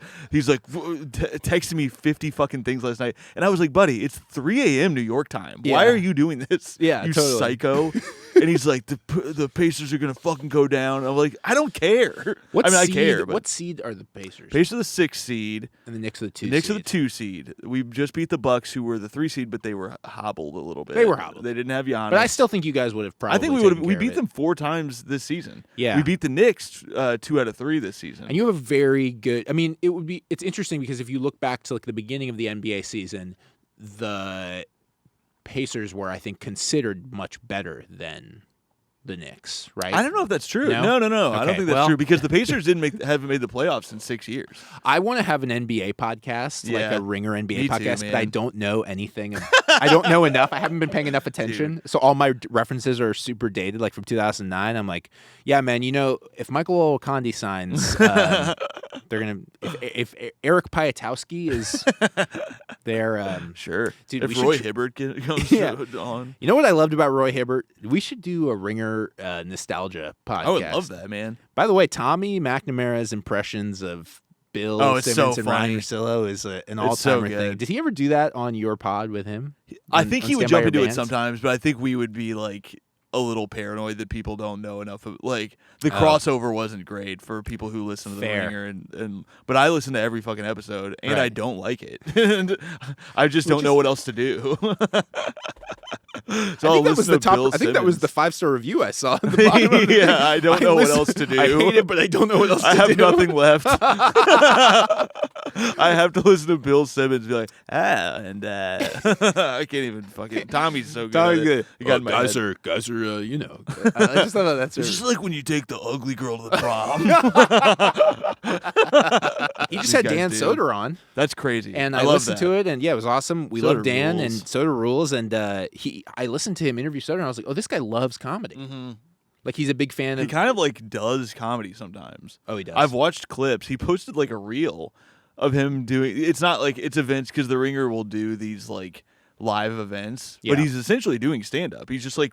like texting me 50 fucking things last night, and I was like, buddy, it's 3 a.m. New York time. Why are you doing this? Yeah, you totally. psycho. And he's like, the Pacers are gonna fucking go down. I'm like, I don't care. I care. But what seed are the Pacers? Pacers are the 6th seed, and the Knicks are the 2 seed. Knicks are the 2 seed. We just beat the Bucks, who were the 3 seed, but they were hobbled a little bit. They were hobbled. They didn't have Giannis. But I still think you guys would have probably. I think we would have. We beat them 4 times this season. Yeah, we beat the Knicks 2 out of 3 this season. And you have a very good. I mean, it's interesting because if you look back to like the beginning of the NBA season, the Pacers were, I think, considered much better than the Knicks, right? I don't know if that's true. No? No. Okay, I don't think that's true because the Pacers haven't made the playoffs in 6 years. I want to have an NBA podcast, like a Ringer NBA podcast, too, but I don't know anything. I don't know enough. I haven't been paying enough attention. So all my references are super dated, like from 2009. I'm like, yeah, man, if Michael Olakandi signs, they're going to, if Eric Piatowski is there. Sure. Dude, if Roy Hibbert comes on. You know what I loved about Roy Hibbert? We should do a Ringer nostalgia podcast. I would love that, man. By the way, Tommy McNamara's impressions of Bill Simmons and Ryan Russillo is an all-timer thing. Did he ever do that on your pod with him? I think he would jump into it sometimes, but I think we would be like a little paranoid that people don't know enough of, like, the crossover wasn't great for people who listen to the Ringer, and but I listen to every fucking episode, and I don't like it. And I just don't know what else to do. So I think that was the 5-star review I saw at the bottom of it. Yeah, I don't know what else to do. I hate it, but I don't know what else to do. I have nothing left. I have to listen to Bill Simmons be like, I can't even fucking. Tommy's so good. Tommy's good. Guys are you know. I just thought that's it's just like when you take the ugly girl to the prom. He just had Dan Soder on. That's crazy. And I listened to it, and it was awesome. We love Dan, and Soder rules. And I listened to him interview Soder, and I was like, oh, this guy loves comedy. Mm-hmm. Like, he's a big fan of. He kind of like does comedy sometimes. Oh, he does. I've watched clips. He posted like a reel of him doing. It's not like it's events because the Ringer will do these like live events, but he's essentially doing stand up. He's just like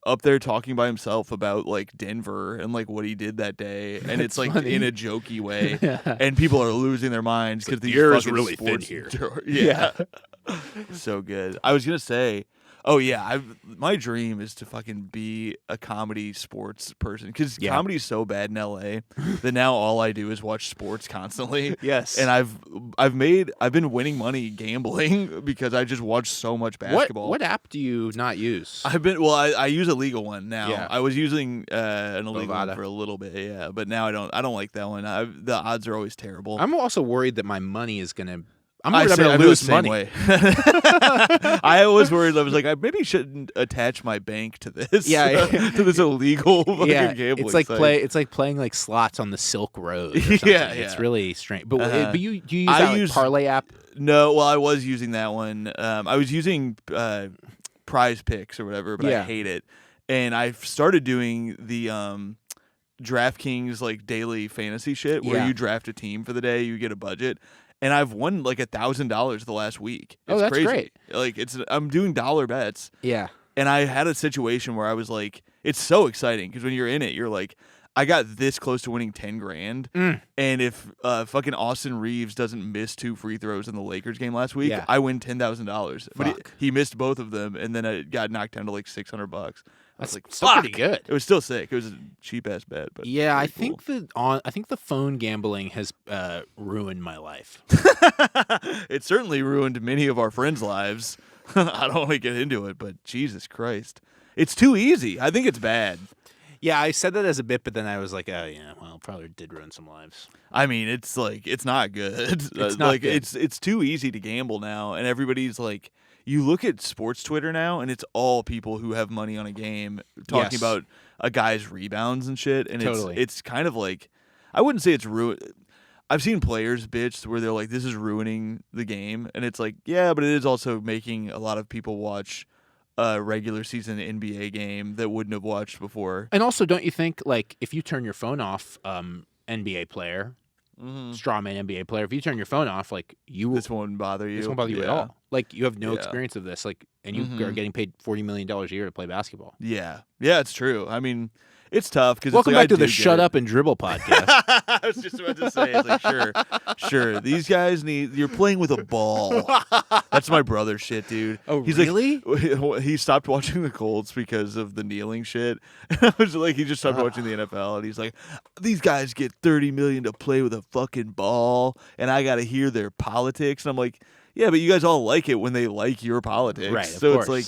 up there talking by himself about like Denver and like what he did that day, and it's like funny. In a jokey way, and people are losing their minds because the air is really thin here. Yeah. So good. I was gonna say, Oh yeah, my dream is to fucking be a comedy sports person because comedy's so bad in LA that now all I do is watch sports constantly. Yes, and I've been winning money gambling because I just watch so much basketball. What app do you not use? I use a legal one now. Yeah. I was using an illegal one for a little bit, yeah, but now I don't like that one. The odds are always terrible. I'm also worried that my money is gonna. I'm going to lose money. Way. I was worried. I was like, I maybe shouldn't attach my bank to this. Yeah, to this illegal fucking gambling. It's like site. It's like playing like slots on the Silk Road. Or something. Yeah, It's really strange. But do you use that Parlay app? No, well, I was using that one. I was using Prize Picks or whatever, but I hate it. And I've started doing the DraftKings like daily fantasy shit where you draft a team for the day, you get a budget. And I've won like $1,000 the last week. It's that's crazy. Great. Like I'm doing dollar bets. Yeah. And I had a situation where I was like, it's so exciting because when you're in it, you're like, I got this close to winning $10,000. And if fucking Austin Reeves doesn't miss 2 free throws in the Lakers game last week, I win $10,000. But he missed both of them, and then it got knocked down to like $600. I was like, still pretty good. It was still sick. It was a cheap ass bet, but I cool. think the phone gambling has ruined my life. It certainly ruined many of our friends' lives. I don't want to get into it, but Jesus Christ, it's too easy. I think it's bad. Yeah, I said that as a bit, but then I was like, oh yeah, well, probably did ruin some lives. I mean, it's like it's not good. It's not good. It's too easy to gamble now, and everybody's like. You look at sports Twitter now, and it's all people who have money on a game talking about a guy's rebounds and shit. And it's kind of like, I wouldn't say it's ruined. I've seen players bitch where they're like, this is ruining the game. And it's like, yeah, but it is also making a lot of people watch a regular season NBA game that wouldn't have watched before. And also, don't you think, like, if you turn your phone off, NBA player, strawman NBA player, if you turn your phone off, like this won't bother you. This won't bother you at all. Like you have no experience of this. Like, and you are getting paid $40 million a year to play basketball. Yeah, it's true. I mean, it's tough because welcome back to the Shut Up and Dribble podcast. I was just about to say, it's like, sure. These guys you're playing with a ball. That's my brother's shit, dude. Oh, He's really? Like, he stopped watching the Colts because of the kneeling shit. I was like, he just stopped watching the NFL, and he's like, these guys get $30 million to play with a fucking ball, and I got to hear their politics. And I'm like. Yeah, but you guys all like it when they like your politics. Right, so it's like,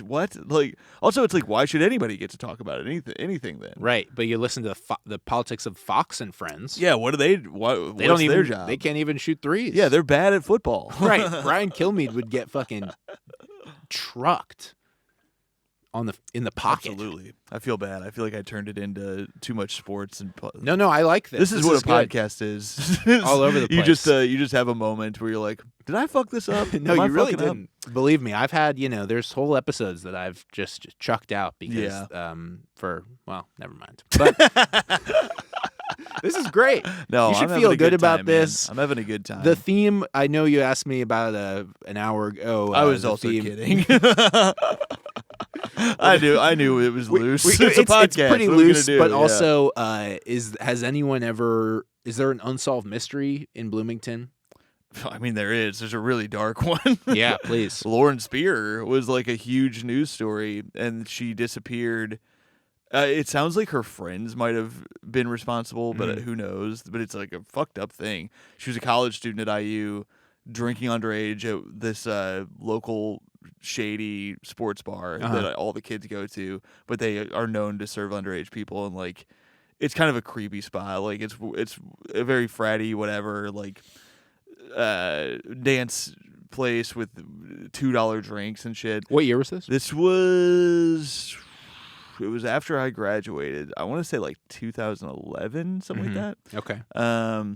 what? Like, also, it's like, why should anybody get to talk about anything then? Right, but you listen to the politics of Fox and Friends. Yeah, what do they? What's their job? They can't even shoot threes. Yeah, they're bad at football. Right, Brian Kilmeade would get fucking trucked in the pocket. Absolutely. I feel bad. I feel like I turned it into too much sports and No, I like this. This is what a podcast is. All over the place. You just have a moment where you're like, did I fuck this up? No, you really didn't. Believe me, I've had, there's whole episodes that I've just chucked out because never mind. But this is great. No, you should feel good about this. Man. I'm having a good time. The theme, I know you asked me about an hour ago. I was also kidding. I knew it was loose. It's a podcast. It's pretty loose, but also, has anyone ever? Is there an unsolved mystery in Bloomington? I mean, there is. There's a really dark one. Yeah, please. Lauren Spear was like a huge news story, and she disappeared. It sounds like her friends might have been responsible, but who knows? But it's like a fucked up thing. She was a college student at IU, drinking underage at this local shady sports bar that all the kids go to, but they are known to serve underage people, and like it's kind of a creepy spot. Like it's a very fratty whatever like dance place with $2 drinks and shit. What year was this? It was after I graduated. I want to say like 2011, something like that. Okay.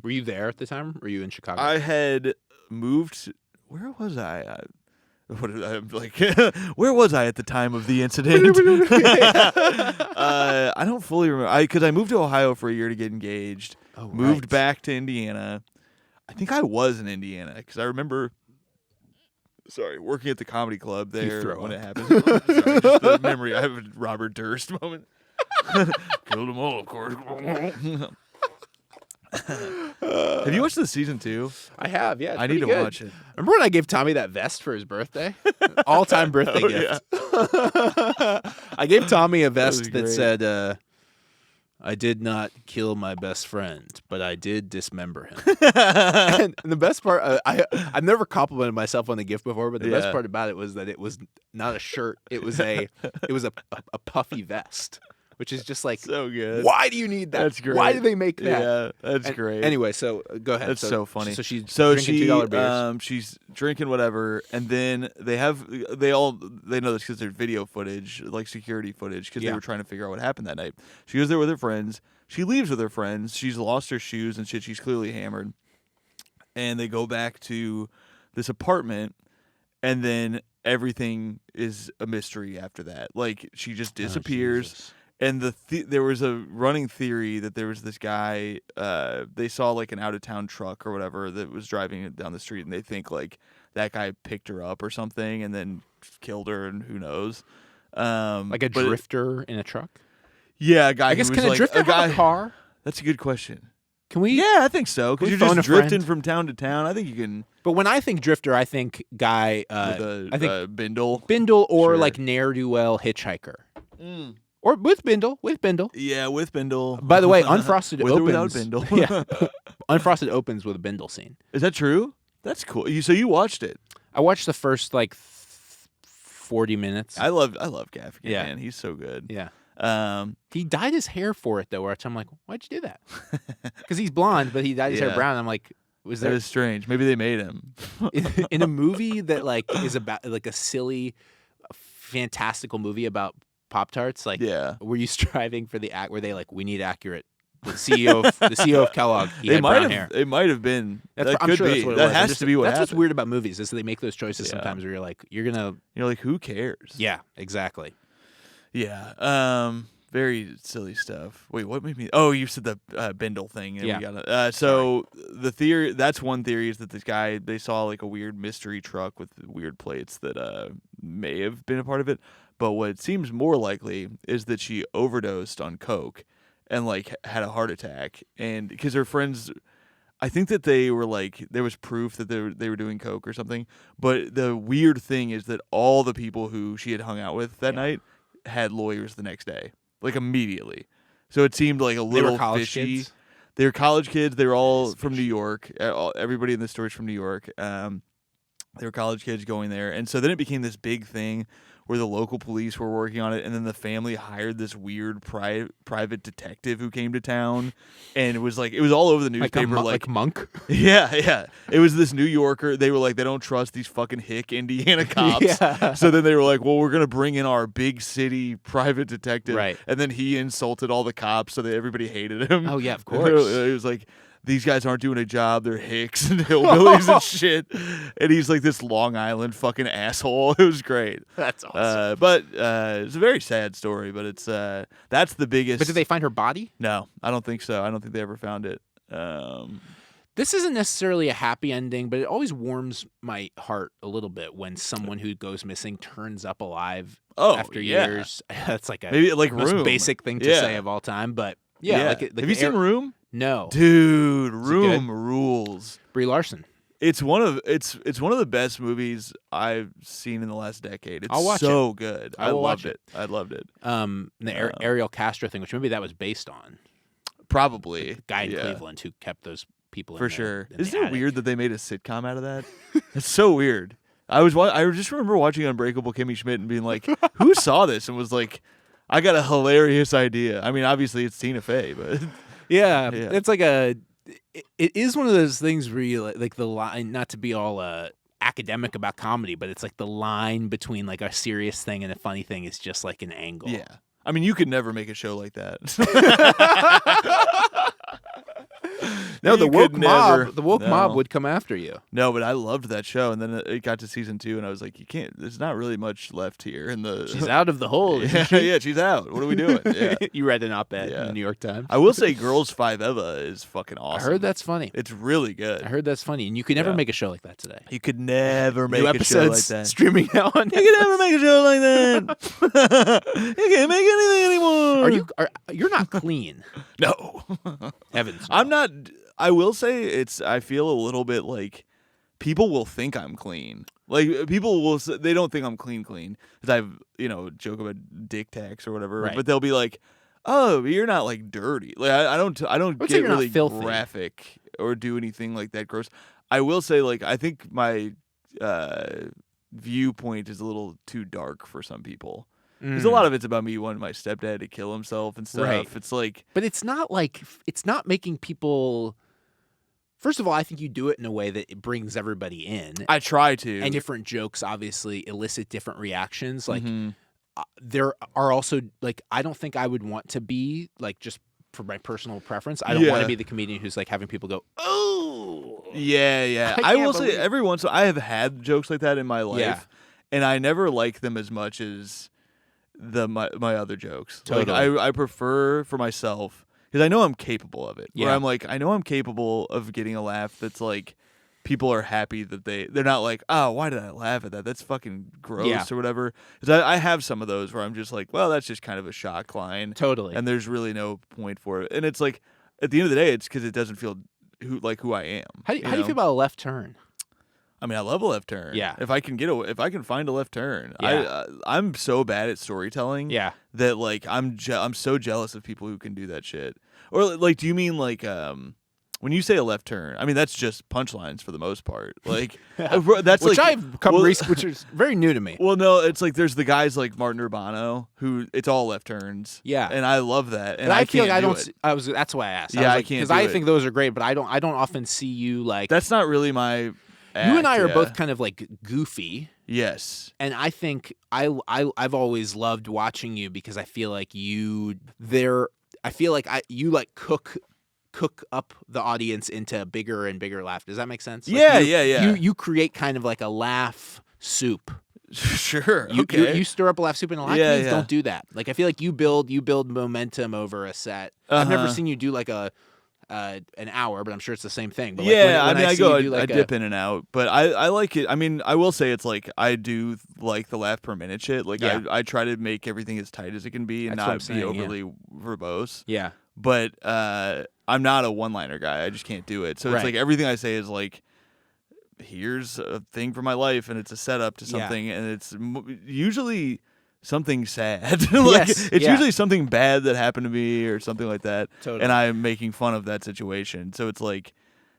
Were you there at the time? Or were you in Chicago? I had moved. Where was I? Where was I at the time of the incident? I don't fully remember. Because I moved to Ohio for a year to get engaged. Oh, moved back to Indiana. I think I was in Indiana because I remember. Sorry, working at the comedy club there when it happened. Sorry, just the memory. I have a Robert Durst moment. Killed them all, of course. Have you watched the season 2? I have, yeah. I need to watch it. Remember when I gave Tommy that vest for his birthday? All-time birthday gift. I gave Tommy a vest that said, I did not kill my best friend, but I did dismember him. And the best part, I've never complimented myself on the gift before, but the best part about it was that it was not a shirt. It was a puffy vest, which is just like, so good. Why do you need that? That's great. Why do they make that? Yeah, that's great. Anyway, so go ahead. That's so funny. So she's drinking $2 beers. She's drinking whatever, and then they know this because there's video footage, like security footage, because they were trying to figure out what happened that night. She goes there with her friends. She leaves with her friends. She's lost her shoes and shit. She's clearly hammered. And they go back to this apartment, and then everything is a mystery after that. Like, she just disappears. And there was a running theory that there was this guy, they saw like an out-of-town truck or whatever that was driving down the street, and they think like that guy picked her up or something and then killed her, and who knows. Like a drifter in a truck? Yeah, a guy. I guess, can a drifter have a car? That's a good question. Can we? Yeah, I think so, because you're just drifting from town to town. I think you can. But when I think drifter, I think guy, I think Bindle. Bindle or like ne'er-do-well hitchhiker. Or with Bindle. Yeah, with Bindle. By the way, Unfrosted with opens. Or without Bindle. Yeah. Unfrosted opens with a Bindle scene. Is that true? That's cool. So you watched it? I watched the first like 40 minutes. I love Gaffigan, man. He's so good. Yeah. He dyed his hair for it though, which I'm like, why'd you do that? Because he's blonde, but he dyed his hair brown. I'm like, that is strange. Maybe they made him in a movie that like is about like a silly, fantastical movie about Pop-Tarts, like, were you striving for the act where they like, we need accurate? The CEO of Kellogg, he had brown hair. It might have been. I'm sure that's what it was. That has to be what happened. That's what's weird about movies is that they make those choices sometimes where you're like, you're like, who cares? Yeah, exactly. Yeah. Very silly stuff. Wait, what made me? Oh, you said the Bindle thing. And we got it. So the theory, that's one theory, is that this guy, they saw like a weird mystery truck with weird plates that may have been a part of it. But what seems more likely is that she overdosed on coke and like had a heart attack, and because her friends, I think that they were like, there was proof that they were doing coke or something. But the weird thing is that all the people who she had hung out with that night had lawyers the next day, like immediately. So it seemed like a little fishy. Kids? They were college kids. They were all from New York. Everybody in the story is from New York. They were college kids going there, and so then it became this big thing where the local police were working on it, and then the family hired this weird private detective who came to town, and it was all over the newspaper, like Monk. Yeah. It was this New Yorker. They were like, they don't trust these fucking hick Indiana cops. So then they were like, well, we're gonna bring in our big city private detective, right? And then he insulted all the cops, so that everybody hated him. Oh yeah, of course. It was like, these guys aren't doing a job. They're hicks and hillbillies and shit. And he's like this Long Island fucking asshole. It was great. That's awesome. But it's a very sad story. But it's that's the biggest. But did they find her body? No, I don't think so. I don't think they ever found it. This isn't necessarily a happy ending, but it always warms my heart a little bit when someone who goes missing turns up alive after years. That's like maybe like most Room. Basic thing to say of all time. But like have you seen Room? No, dude, Room rules. Brie Larson. It's one of the best movies I've seen in the last decade. It's I'll watch so it. good. I loved it. I loved it. The Ariel Castro thing, which maybe that was based on. Probably the guy in Cleveland who kept those people for in sure. In Isn't it weird that they made a sitcom out of that? It's so weird. I just remember watching Unbreakable Kimmy Schmidt and being like, who saw this and was like, I got a hilarious idea. I mean, obviously it's Tina Fey, but yeah. It's like it is one of those things where you like the line, not to be all academic about comedy, but it's like the line between like a serious thing and a funny thing is just like an angle. Yeah. I mean, you could never make a show like that. No, the woke mob would come after you. No, but I loved that show, and then it got to season 2, and I was like, you can't. There's not really much left here. She's out of the hole. Yeah, she's out. What are we doing? Yeah. You read an op-ed in the New York Times. I will say, Girls 5 Eva is fucking awesome. I heard that's funny. It's really good. I heard that's funny, and you could never make a show like that today. You could never make a show like that. Streaming now on. You could never make a show like that. You can't make anything anymore. You're not clean? No. Heavens. No. I'm not. I will say I feel a little bit like people will think I'm clean. Like people will say, they don't think I'm clean because I've joke about dick tax or whatever, Right. but they'll be like, "Oh, you're not like dirty." Like I don't would say get you're not really filthy. graphic or do anything like that gross. I will say like I think my viewpoint is a little too dark for some people. Because a lot of it's about me wanting my stepdad to kill himself and stuff. Right. It's like, but it's not making people. First of all, I think you do it in a way that it brings everybody in. I try to. And different jokes obviously elicit different reactions. Like Mm-hmm. There are also like I don't think I would want to be like just for my personal preference. I don't want to be the comedian who's like having people go, "Oh, yeah." I will say every once in a while I have had jokes like that in my life, and I never like them as much as my other jokes. Totally. Like I prefer for myself because I know I'm capable of it. Yeah. Where I'm like I know I'm capable of getting a laugh that's like people are happy that they're not like, oh, why did I laugh at that? That's fucking gross or whatever. Because I have some of those where I'm just like, well, that's just kind of a shock line. Totally. And there's really no point for it. And it's like, at the end of the day, it's because it doesn't feel who I am. How do you feel about a left turn? I mean, I love a left turn. Yeah. If I can find a left turn, Yeah. I'm so bad at storytelling. Yeah. That like I'm so jealous of people who can do that shit. Or like, do you mean like when you say a left turn, I mean that's just punchlines for the most part. Like that's which like I've come which is very new to me. Well, no, it's like there's the guys like Martin Urbano who it's all left turns. Yeah, and I love that. And I feel can't like I do don't. it. That's why I asked. Yeah, I can't because do I it. think those are great, but I don't often see you like. That's not really my. Act, you and I are both kind of like goofy. Yes, and I think I've always loved watching you because I feel like you cook up the audience into bigger and bigger laugh. Does that make sense? Yeah. You create kind of like a laugh soup. Sure. You stir up a laugh soup, and a lot of comedians don't do that. Like I feel like you build momentum over a set. I've never seen you do like an hour, but I'm sure it's the same thing. But like I dip in and out, but I like it. I mean, I will say it's like I do like the laugh per minute shit. Like I try to make everything as tight as it can be and not be overly verbose. Yeah. But I'm not a one-liner guy. I just can't do it. So it's like everything I say is like, here's a thing for my life, and it's a setup to something, and it's usually something sad. It's usually something bad that happened to me or something like that. Totally. And I'm making fun of that situation. So it's like,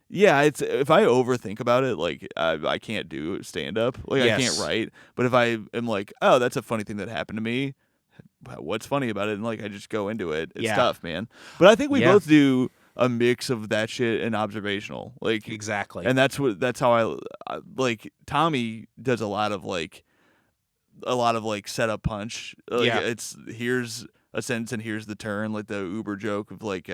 it's if I overthink about it, like I can't do stand-up. Like I can't write. But if I am like, oh, that's a funny thing that happened to me, what's funny about it? And like I just go into it. It's tough, man. But I think we both do a mix of that shit and observational. Like exactly. And that's how I like Tommy does a lot of setup punch. Like it's here's a sentence and here's the turn, like the Uber joke of like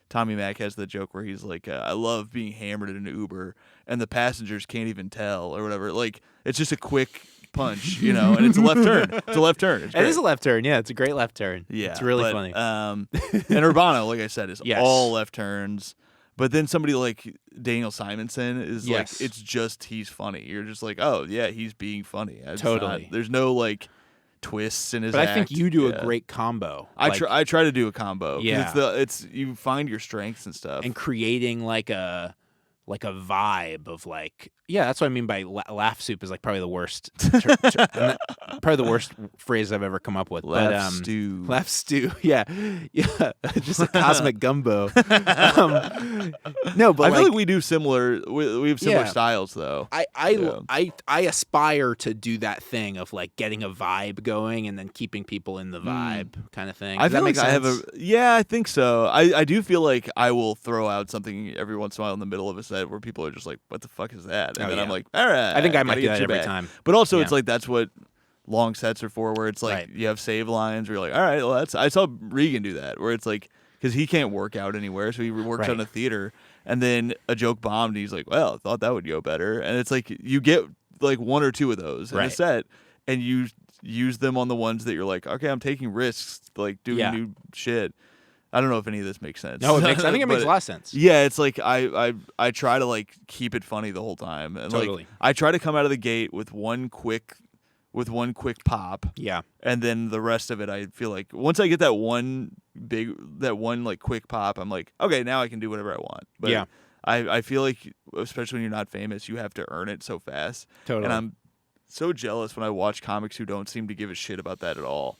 Tommy Mac has the joke where he's like, I love being hammered in an Uber and the passengers can't even tell or whatever. Like it's just a quick punch, and it's a left turn. It's a left turn. It is a left turn. Yeah, it's a great left turn. Yeah, it's really funny. And Urbano, like I said, is all left turns. But then somebody like Daniel Simonson is like, it's just he's funny. You're just like, oh yeah, he's being funny. Totally. There's no like twists in his. But act. I think you do a great combo. I try to do a combo. Yeah, it's you find your strengths and stuff, and creating like a vibe of like that's what I mean by laugh soup is like probably the worst probably the worst phrase I've ever come up with. Laugh stew yeah just a cosmic gumbo. No, but I feel like we do similar. We have similar styles though. I aspire to do that thing of like getting a vibe going and then keeping people in the vibe kind of thing. Does I feel that make sense? I think so. I do feel like I will throw out something every once in a while in the middle of a set where people are just like, what the fuck is that? And then I'm like, all right. I think I might do that every time. But also it's like that's what long sets are for, where it's like you have save lines where you're like, all right, well I saw Regan do that, where it's like, because he can't work out anywhere, so he works on a theater, and then a joke bombed, and he's like, well, I thought that would go better. And it's like you get like one or two of those in a set, and you use them on the ones that you're like, okay, I'm taking risks, like doing new shit. I don't know if any of this makes sense. No, I think it makes a lot of sense. Yeah, it's like I try to like keep it funny the whole time, and like I try to come out of the gate with one quick with one quick pop. Yeah. And then the rest of it, I feel like once I get that one like quick pop, I'm like, okay, now I can do whatever I want. But yeah. I feel like, especially when you're not famous, you have to earn it so fast. Totally. And I'm so jealous when I watch comics who don't seem to give a shit about that at all.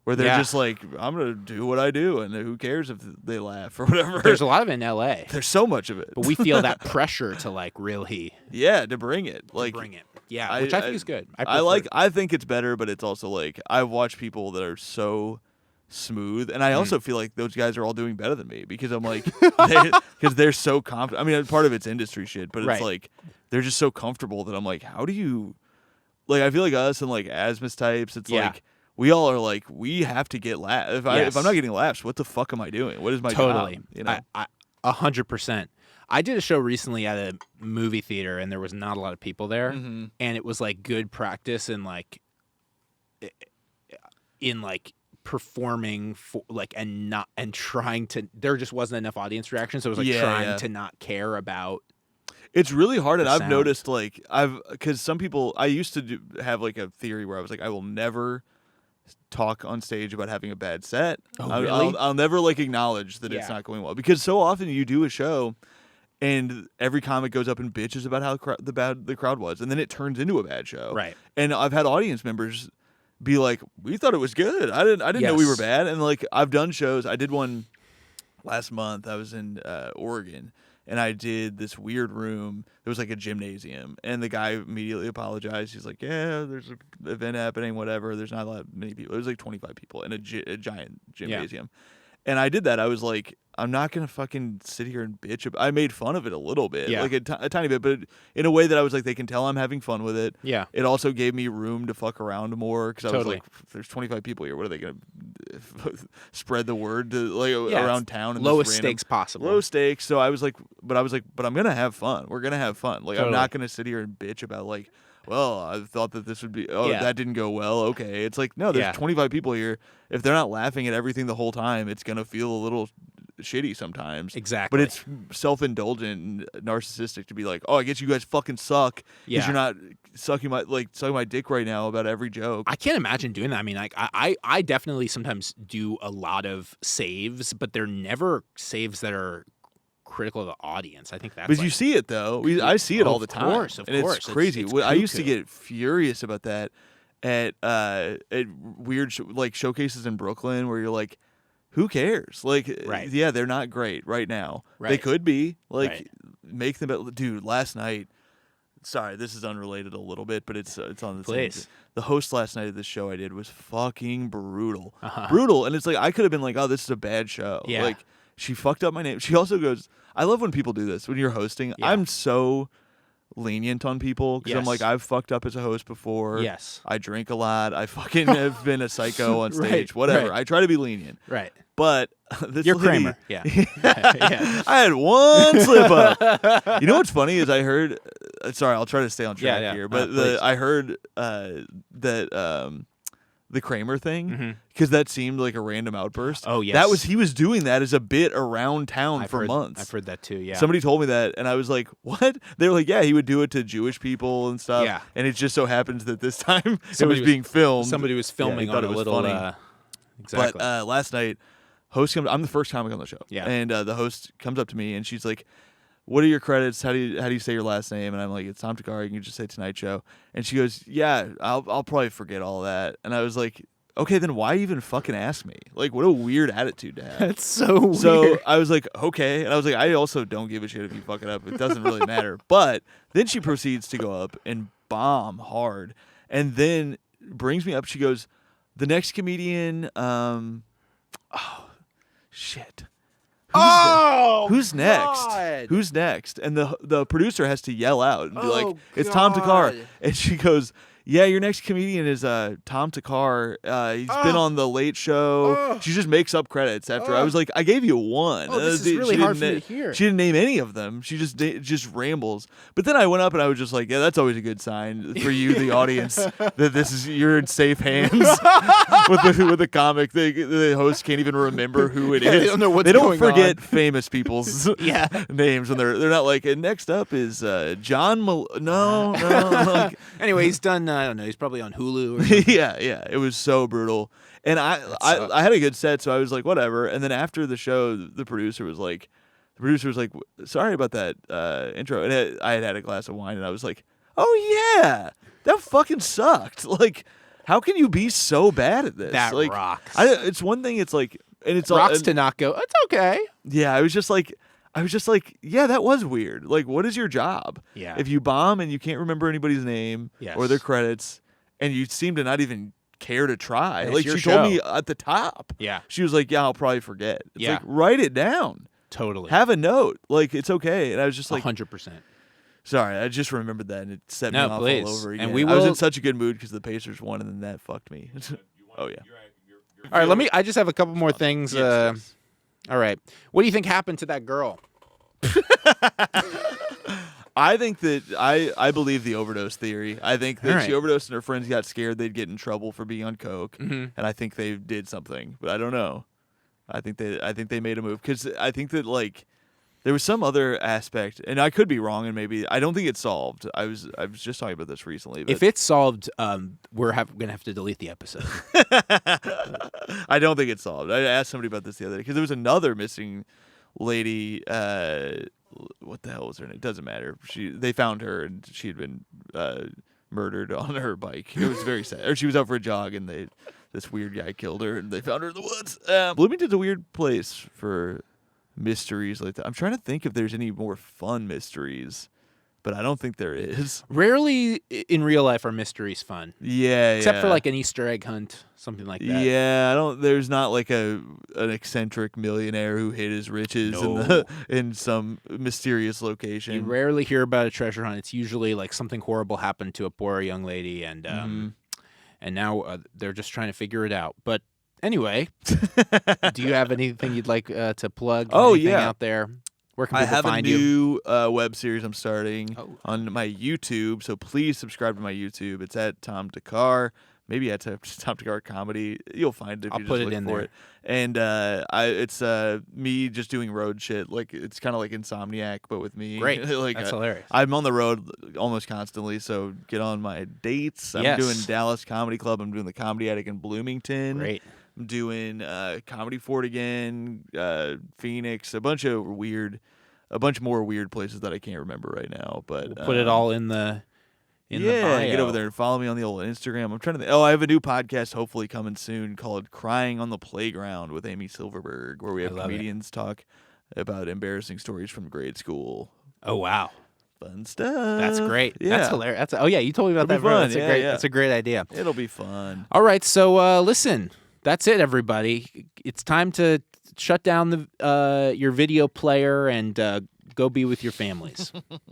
Where they're just like, I'm going to do what I do, and who cares if they laugh or whatever. There's a lot of it in L.A. There's so much of it. But we feel that pressure to, like, really... Yeah, to bring it. Yeah, which I think is good. I think it's better, but it's also, like, I've watched people that are so smooth, and I also feel like those guys are all doing better than me, because I'm like, because they're so confident. I mean, part of it's industry shit, but it's like, they're just so comfortable that I'm like, how do you... Like, I feel like us and, like, Asmus types, it's like... We all are like, we have to get laughs. If I'm not getting laughs, what the fuck am I doing? What is my job? You know? 100%. I did a show recently at a movie theater, and there was not a lot of people there, and it was like good practice in performing for and trying to. There just wasn't enough audience reaction, so it was like trying to not care about. It's really hard, and I've noticed because some people I used to have like a theory where I was like, I will never talk on stage about having a bad set. Oh, really? I'll never acknowledge that it's not going well, because so often you do a show and every comic goes up and bitches about how the crowd was, and then it turns into a bad show. Right. And I've had audience members be like, "We thought it was good. I didn't know we were bad." And like, I've done shows. I did one last month. I was in Oregon. And I did this weird room. It was like a gymnasium. And the guy immediately apologized. He's like, yeah, there's an event happening, whatever. There's not many people. It was like 25 people in a giant gymnasium. Yeah. And I did that. I was like, I'm not going to fucking sit here and bitch. I made fun of it a little bit, like a tiny bit, but in a way that I was like, they can tell I'm having fun with it. Yeah. It also gave me room to fuck around more, because I was like, there's 25 people here. What are they going to spread the word to around town? Lowest stakes possible. Low stakes. So I was like, but I'm going to have fun. We're going to have fun. Like, I'm not going to sit here and bitch about like, well, I thought that this would be, that didn't go well. Okay. It's like, no, there's 25 people here. If they're not laughing at everything the whole time, it's going to feel a little shitty sometimes. Exactly. But it's self-indulgent and narcissistic to be like, oh, I guess you guys fucking suck because you're not sucking my dick right now about every joke. I can't imagine doing that. I mean, like, I definitely sometimes do a lot of saves, but they're never saves that are critical of the audience. I think that's. But you see it though. I see it all the time. Of course. It's crazy. I used to get furious about that at weird showcases in Brooklyn where you're like, who cares? Like, yeah, they're not great right now. Right. They could be. Like, make them. Dude, last night. Sorry, this is unrelated a little bit, but it's on the Please. The host last night of this show I did was fucking brutal. Brutal, and it's like I could have been like, oh, this is a bad show. Yeah. Like, she fucked up my name. She also goes, I love when people do this. When you're hosting, I'm so lenient on people because I'm like, I've fucked up as a host before. Yes. I drink a lot. I fucking have been a psycho on stage. Whatever. I try to be lenient. Right. But this you're lady, Kramer. Yeah. I had one slip up. You know what's funny is I heard. Sorry, I'll try to stay on track here. But I heard that. The Kramer thing, because that seemed like a random outburst. Oh, yes. He was doing that as a bit around town for months. I've heard that too, yeah. Somebody told me that, and I was like, what? They were like, yeah, he would do it to Jewish people and stuff. Yeah. And it just so happens that this time it was being filmed. Somebody was filming on a little... exactly. But last night, I'm the first comic on the show. Yeah. And the host comes up to me, and she's like, what are your credits? How do you say your last name? And I'm like, it's Tom Thakkar. You can just say Tonight Show. And she goes, yeah, I'll probably forget all that. And I was like, okay, then why even fucking ask me? Like, what a weird attitude to have. That's so weird. So I was like, okay. And I was like, I also don't give a shit if you fuck it up. It doesn't really matter. But then she proceeds to go up and bomb hard. And then brings me up. She goes, the next comedian, shit. Who's next? God. Who's next? And the producer has to yell out and be like, it's Tom Thakkar. And she goes, yeah, your next comedian is Tom Thakkar. He's been on The Late Show. She just makes up credits after. I was like, I gave you one. This is really hard for me to hear. She didn't name any of them. She just rambles. But then I went up and I was just like, yeah, that's always a good sign for you, the audience, that you're in safe hands with the comic. The host can't even remember who it is. They don't know what's They don't going forget on. famous people's names when they're not like. And next up is John. No. Like, anyway, he's done I don't know. He's probably on Hulu. Or something. yeah. It was so brutal. And I had a good set, so I was like, whatever. And then after the show, the producer was like, sorry about that intro. And I had had a glass of wine, and I was like, oh yeah, that fucking sucked. Like, how can you be so bad at this? That like, rocks. It's one thing. It's like, and it's rocks to not go. It's okay. Yeah, I was just like, yeah, that was weird. Like, what is your job? Yeah. If you bomb and you can't remember anybody's name or their credits, and you seem to not even care to try. And like, she told me at the top. Yeah. She was like, yeah, I'll probably forget. It's like, Yeah. write it down. Totally. Have a note. Like, it's okay. And I was just like, 100%. Sorry, I just remembered that, and it set me off please. all over again. And we I was will- in such a good mood because the Pacers won, and then that fucked me. Oh, yeah. All right, I just have a couple more things. Yes. All right. What do you think happened to that girl? I think that I believe the overdose theory. I think that she All right. overdosed and her friends got scared they'd get in trouble for being on coke, Mhm. and I think they did something, but I don't know. I think they made a move because I think that like there was some other aspect, and I could be wrong, and maybe I don't think it's solved. I was just talking about this recently. But If it's solved, we're gonna have to delete the episode. I don't think it's solved. I asked somebody about this the other day because there was another missing lady. What the hell was her name? It doesn't matter. They found her and she had been murdered on her bike. It was very sad. Or she was out for a jog and this weird guy killed her and they found her in the woods. Bloomington's a weird place for mysteries like that. I'm trying to think if there's any more fun mysteries, but I don't think there is. Rarely in real life are mysteries fun. Yeah, Except for like an Easter egg hunt, something like that. Yeah, there's not like an eccentric millionaire who hid his riches in some mysterious location. You rarely hear about a treasure hunt. It's usually like something horrible happened to a poor young lady, and now they're just trying to figure it out. But anyway, do you have anything you'd like to plug? Anything out there? Where can people find you? I have a new web series I'm starting on my YouTube, so please subscribe to my YouTube. It's at Tom Thakkar. Maybe at Tom Thakkar Comedy. You'll find it if I'll you put just it look in for there. it. And it's me just doing road shit. Like it's kind of like Insomniac, but with me. Great. Like, That's hilarious. I'm on the road almost constantly, so get on my dates. I'm doing Dallas Comedy Club. I'm doing the Comedy Attic in Bloomington. Great. I'm doing Comedy Fort again, Phoenix, a bunch more weird places that I can't remember right now. But We'll put it all in the bio. Get over there and follow me on the old Instagram. I'm trying to think. I have a new podcast hopefully coming soon called Crying on the Playground with Amy Silverberg, where we have comedians talk about embarrassing stories from grade school. Oh wow. Fun stuff. That's great. Yeah. That's hilarious. You told me about It'll that. be fun. That's a great idea. It'll be fun. All right, so listen, that's it, everybody. It's time to shut down your video player and go be with your families.